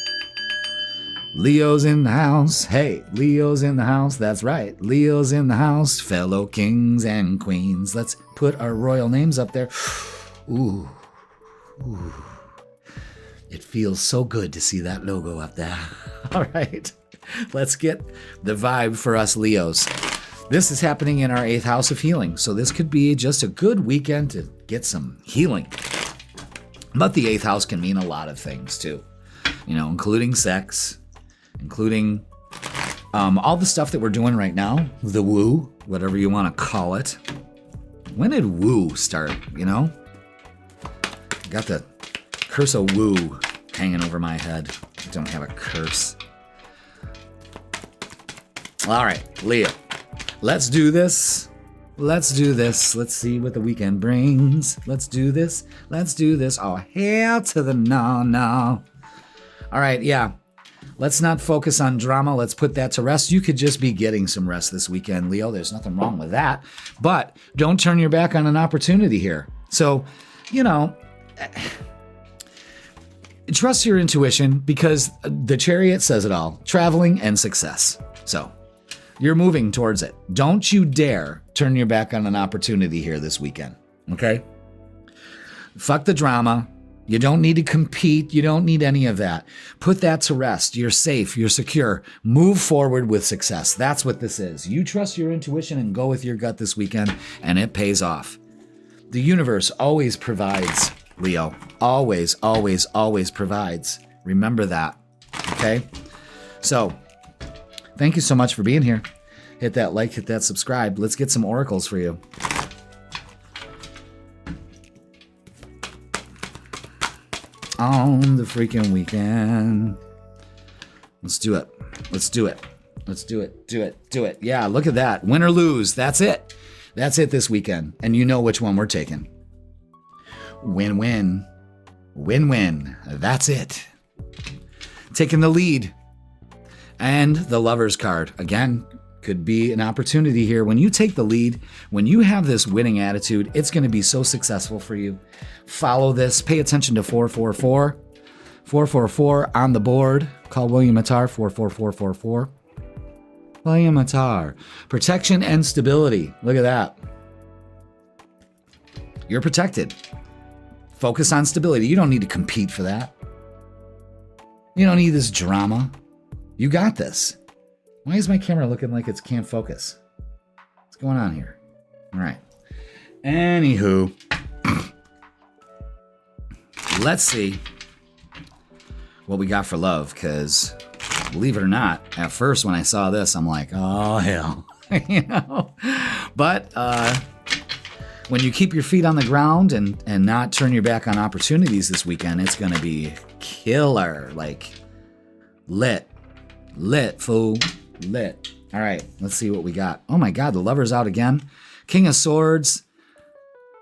Leo's in the house. Hey, Leo's in the house. That's right. Leo's in the house. Fellow kings and queens. Let's put our royal names up there. Ooh. Ooh. It feels so good to see that logo up there. All right. Let's get the vibe for us Leos. This is happening in our 8th house of healing. So this could be just a good weekend to get some healing. But the 8th house can mean a lot of things too. You know, including sex. Including all the stuff that we're doing right now, the woo, whatever you want to call it. When did woo start, you know? Got the curse of woo hanging over my head. I don't have a curse. All right, Leo, let's do this. Let's do this. Let's see what the weekend brings. Let's do this. Let's do this. Oh, hell to the no. All right, yeah. Let's not focus on drama. Let's put that to rest. You could just be getting some rest this weekend, Leo. There's nothing wrong with that. But don't turn your back on an opportunity here. So, trust your intuition because the Chariot says it all. Traveling and success. So you're moving towards it. Don't you dare turn your back on an opportunity here this weekend. Okay? Fuck the drama. You don't need to compete. You don't need any of that. Put that to rest. You're safe. You're secure. Move forward with success. That's what this is. You trust your intuition and go with your gut this weekend, and it pays off. The universe always provides, Leo. Always, always, always provides. Remember that. Okay? So, thank you so much for being here. Hit that like, hit that subscribe. Let's get some oracles for you. On the freaking weekend. Let's do it. Let's do it. Let's do it. Do it. Do it. Yeah, look at that. Win or lose. That's it. That's it this weekend. And you know which one we're taking. Win-win. Win-win. That's it. Taking the lead. And the Lover's card. Again, could be an opportunity here. When you take the lead, when you have this winning attitude, it's going to be so successful for you. Follow this. Pay attention to 444. 444 on the board. Call William Attar, 44444. William Attar. Protection and stability. Look at that. You're protected. Focus on stability. You don't need to compete for that. You don't need this drama. You got this. Why is my camera looking like it can't focus? What's going on here? All right. Anywho, let's see what we got for love, because believe it or not, at first when I saw this, I'm like, oh, hell. But when you keep your feet on the ground and not turn your back on opportunities this weekend, it's going to be killer. Like, lit, fool. Lit. All right, let's see what we got. Oh my God, the Lover's out again. King of Swords,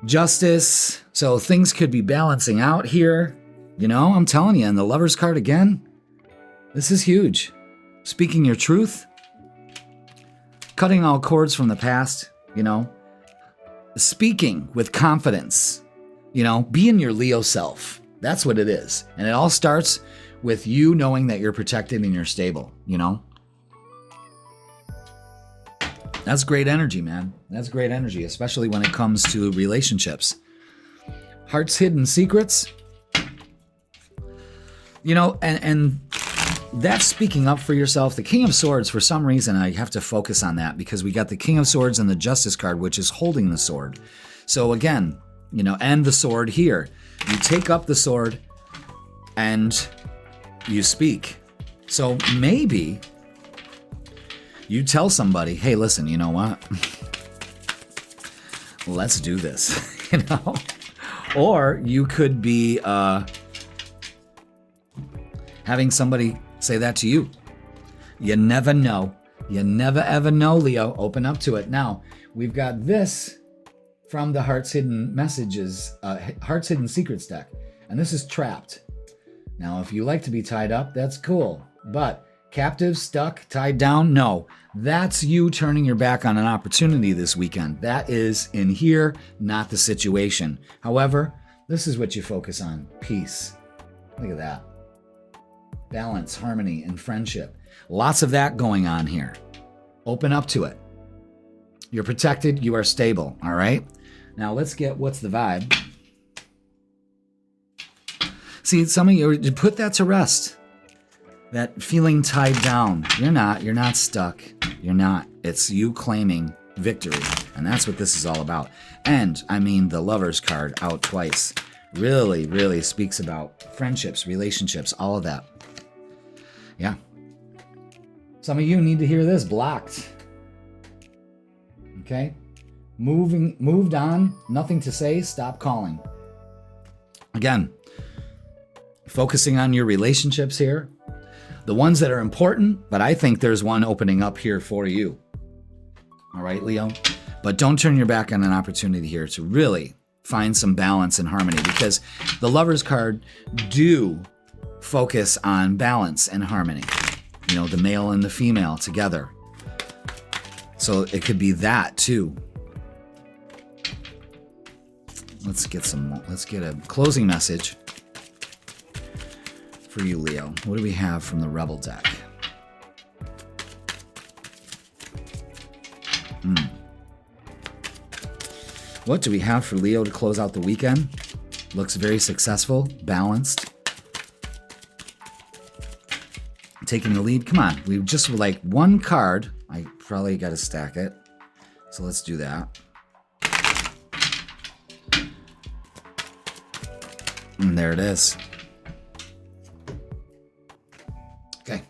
Justice. So things could be balancing out here. I'm telling you, and the Lover's card again. This is huge. Speaking your truth. Cutting all cords from the past, Speaking with confidence. Being your Leo self. That's what it is. And it all starts with you knowing that you're protected and you're stable, That's great energy, man. That's great energy, especially when it comes to relationships. Heart's hidden secrets. And that's speaking up for yourself. The King of Swords, for some reason, I have to focus on that because we got the King of Swords and the Justice card, which is holding the sword. So again, and the sword here. You take up the sword and you speak. So maybe you tell somebody, hey, listen, you know what? Let's do this, Or you could be having somebody say that to you. You never know. You never ever know, Leo. Open up to it. Now, we've got this from the Heart's Hidden Messages, Heart's Hidden Secrets deck. And this is Trapped. Now, if you like to be tied up, that's cool. But captive, stuck, tied down, no. That's you turning your back on an opportunity this weekend. That is in here, not the situation. However, this is what you focus on. Peace. Look at that. Balance, harmony, and friendship. Lots of that going on here. Open up to it. You're protected. You are stable. All right? Now let's get what's the vibe. See, some of you, put that to rest. That feeling tied down. You're not stuck. You're not. It's you claiming victory. And that's what this is all about. And, the Lover's card out twice really, really speaks about friendships, relationships, all of that. Yeah. Some of you need to hear this. Blocked. Okay? Moved on. Nothing to say. Stop calling. Again, focusing on your relationships here. The ones that are important, but I think there's one opening up here for you. All right, Leo? But don't turn your back on an opportunity here to really find some balance and harmony, because the Lover's card do focus on balance and harmony. You know, the male and the female together. So it could be that too. Let's get a closing message for you, Leo. What do we have from the Rebel deck? What do we have for Leo to close out the weekend? Looks very successful, balanced. Taking the lead. Come on. We just would like one card. I probably got to stack it. So let's do that. And there it is. Okay.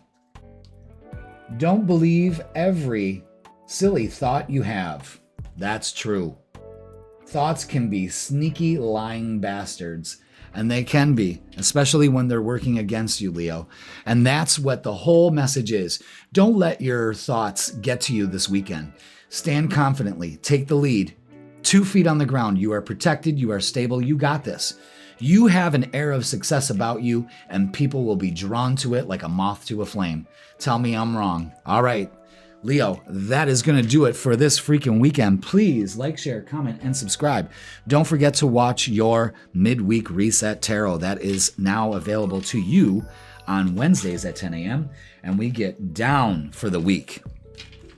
Don't believe every silly thought you have. That's true. Thoughts can be sneaky, lying bastards. And they can be, especially when they're working against you, Leo. And that's what the whole message is. Don't let your thoughts get to you this weekend. Stand confidently. Take the lead. 2 feet on the ground. You are protected. You are stable. You got this. You have an air of success about you, and people will be drawn to it like a moth to a flame. Tell me I'm wrong. All right. Leo, that is going to do it for this freaking weekend. Please like, share, comment, and subscribe. Don't forget to watch your midweek reset tarot. That is now available to you on Wednesdays at 10 a.m. And we get down for the week.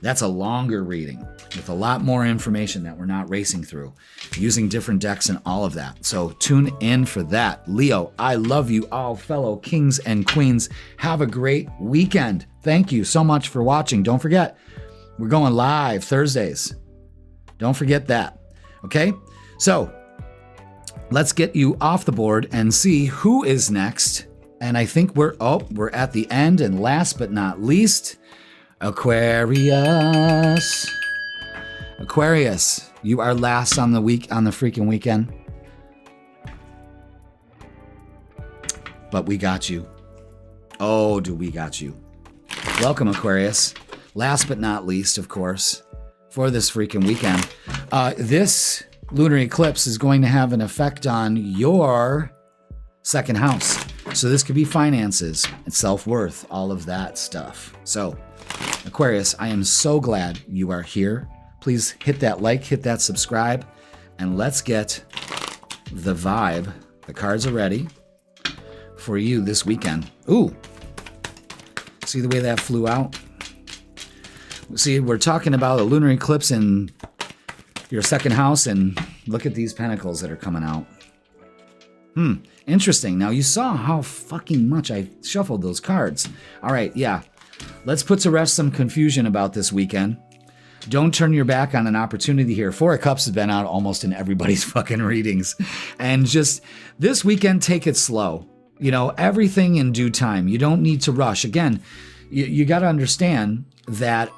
That's a longer reading with a lot more information that we're not racing through, using different decks and all of that. So tune in for that. Leo, I love you all, fellow kings and queens. Have a great weekend. Thank you so much for watching. Don't forget, we're going live Thursdays. Don't forget that. Okay? So let's get you off the board and see who is next. And I think we're at the end. And last but not least, Aquarius. Aquarius, you are last on the freaking weekend. But we got you. Oh, do we got you. Welcome, Aquarius. Last but not least, of course, for this freaking weekend, this lunar eclipse is going to have an effect on your second house. So this could be finances and self-worth, all of that stuff. So, Aquarius, I am so glad you are here. Please hit that like, hit that subscribe, and let's get the vibe. The cards are ready for you this weekend. Ooh, see the way that flew out? See, we're talking about a lunar eclipse in your second house, and look at these pentacles that are coming out. Interesting. Now, you saw how fucking much I shuffled those cards. All right, yeah. Let's put to rest some confusion about this weekend. Don't turn your back on an opportunity here. 4 of Cups has been out almost in everybody's fucking readings. And just this weekend, take it slow. You know, everything in due time. You don't need to rush. Again, you got to understand that,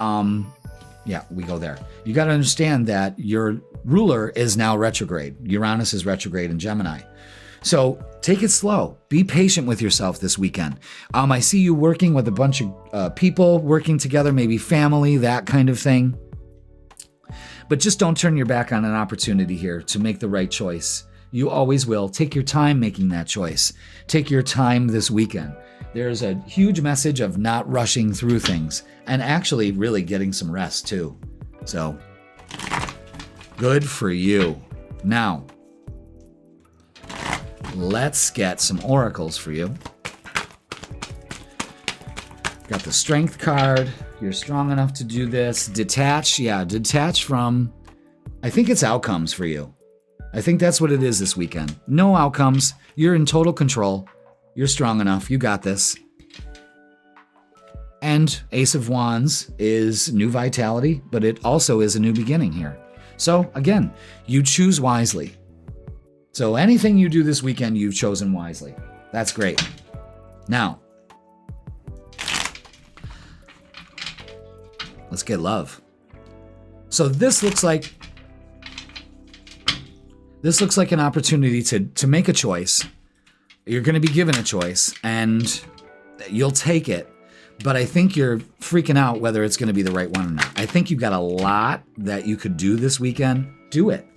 yeah, we go there. You got to understand that your ruler is now retrograde. Uranus is retrograde in Gemini. So take it slow. Be patient with yourself this weekend. I see you working with a bunch of people, working together, maybe family, that kind of thing. But just don't turn your back on an opportunity here to make the right choice. You always will. Take your time making that choice. Take your time this weekend. There's a huge message of not rushing through things and actually really getting some rest too. So good for you. Now, let's get some oracles for you. Got the Strength card. You're strong enough to do this. Detach. Yeah, detach from, I think it's outcomes for you. I think that's what it is this weekend. No outcomes. You're in total control. You're strong enough. You got this. And Ace of Wands is new vitality, but it also is a new beginning here. So again, you choose wisely. So anything you do this weekend, you've chosen wisely. That's great. Now, let's get love. So this looks like an opportunity to make a choice. You're going to be given a choice, and you'll take it. But I think you're freaking out whether it's going to be the right one or not. I think you've got a lot that you could do this weekend. Do it.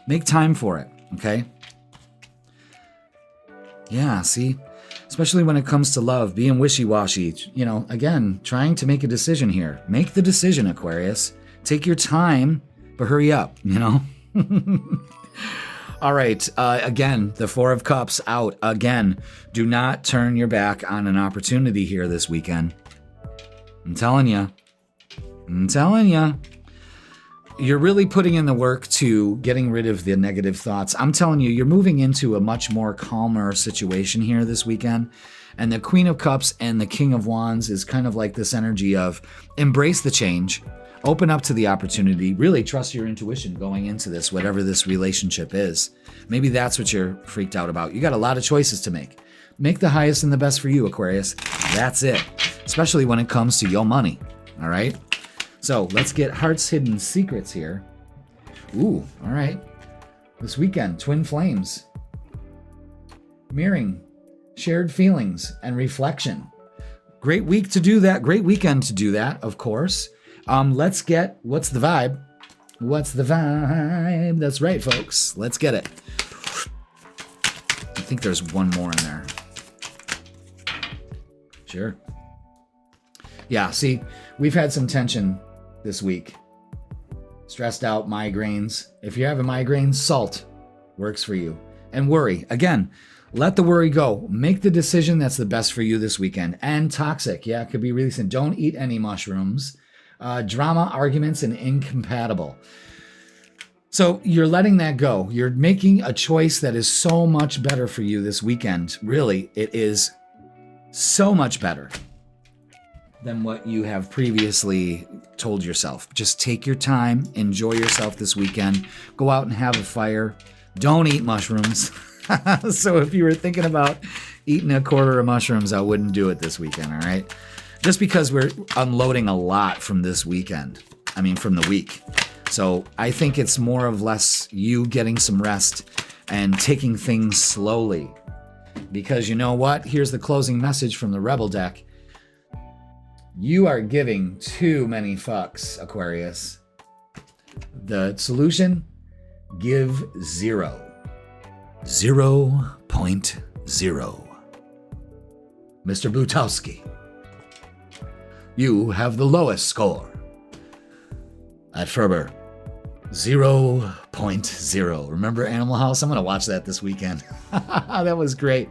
Make time for it. Okay? Yeah, see? especially when it comes to love, being wishy-washy. You know, again, trying to make a decision here. Make the decision, Aquarius. Take your time, but hurry up, you know? All right, again, the Four of Cups out. Again, do not turn your back on an opportunity here this weekend. I'm telling you. You're really putting in the work to getting rid of the negative thoughts. I'm telling you, you're moving into a much more calmer situation here this weekend. And the Queen of Cups and the King of Wands is kind of like this energy of embrace the change, open up to the opportunity, really trust your intuition going into this, whatever this relationship is. Maybe that's what you're freaked out about. You got a lot of choices to make. Make the highest and the best for you, Aquarius. That's it. Especially when it comes to your money. All right? So let's get Heart's Hidden Secrets here. Ooh, all right. This weekend, twin flames. Mirroring, shared feelings, and reflection. Great week to do that. Great weekend to do that, of course. Let's get, what's the vibe? What's the vibe? That's right, folks. Let's get it. I think there's one more in there. Sure. Yeah, see, we've had some tension this week. Stressed out, migraines. If you're having migraines, salt works for you. And worry. Again, let the worry go. Make the decision that's the best for you this weekend. And toxic. Yeah, it could be really simple. Don't eat any mushrooms. Drama, arguments, and incompatible. So you're letting that go. You're making a choice that is so much better for you this weekend. Really, it is so much better than what you have previously told yourself. Just take your time, enjoy yourself this weekend, go out and have a fire. Don't eat mushrooms. So if you were thinking about eating a quarter of mushrooms, I wouldn't do it this weekend, all right? Just because we're unloading a lot from this weekend. I mean, from the week. So I think it's more or less you getting some rest and taking things slowly. Because you know what? Here's the closing message from the Rebel deck. You are giving too many fucks, Aquarius. The solution? Give 0. 0.0. Mr. Blutowski, you have the lowest score. At Ferber, 0.0. Remember Animal House? I'm going to watch that this weekend. That was great.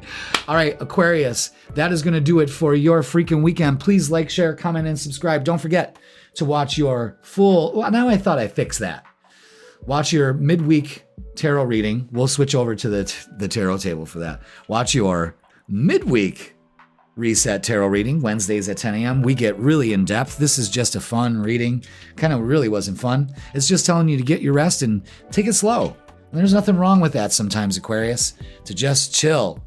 All right, Aquarius, that is going to do it for your freaking weekend. Please like, share, comment, and subscribe. Don't forget to watch your full... Well, now I thought I fixed that. Watch your midweek tarot reading. We'll switch over to the tarot table for that. Watch your midweek Reset Tarot reading, Wednesdays at 10 a.m. We get really in depth. This is just a fun reading. Kind of really wasn't fun. It's just telling you to get your rest and take it slow. And there's nothing wrong with that sometimes, Aquarius, to just chill.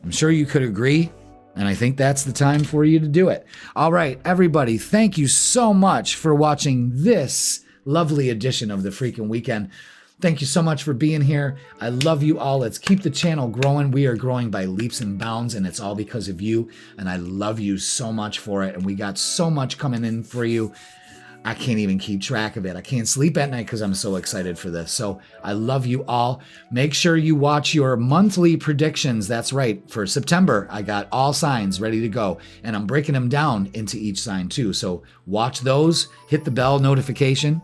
I'm sure you could agree, and I think that's the time for you to do it. All right, everybody, thank you so much for watching this lovely edition of the Freakin' Weekend. Thank you so much for being here. I love you all. Let's keep the channel growing. We are growing by leaps and bounds, and it's all because of you. And I love you so much for it. And we got so much coming in for you. I can't even keep track of it. I can't sleep at night because I'm so excited for this. So I love you all. Make sure you watch your monthly predictions. That's right. For September, I got all signs ready to go. And I'm breaking them down into each sign too. So watch those. Hit the bell notification.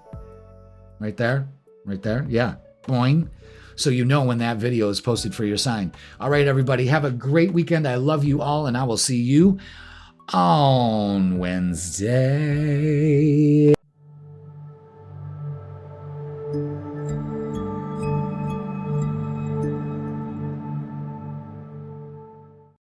Right there. Right there. Yeah. Boing. So you know when that video is posted for your sign. All right, everybody. Have a great weekend. I love you all, and I will see you on Wednesday.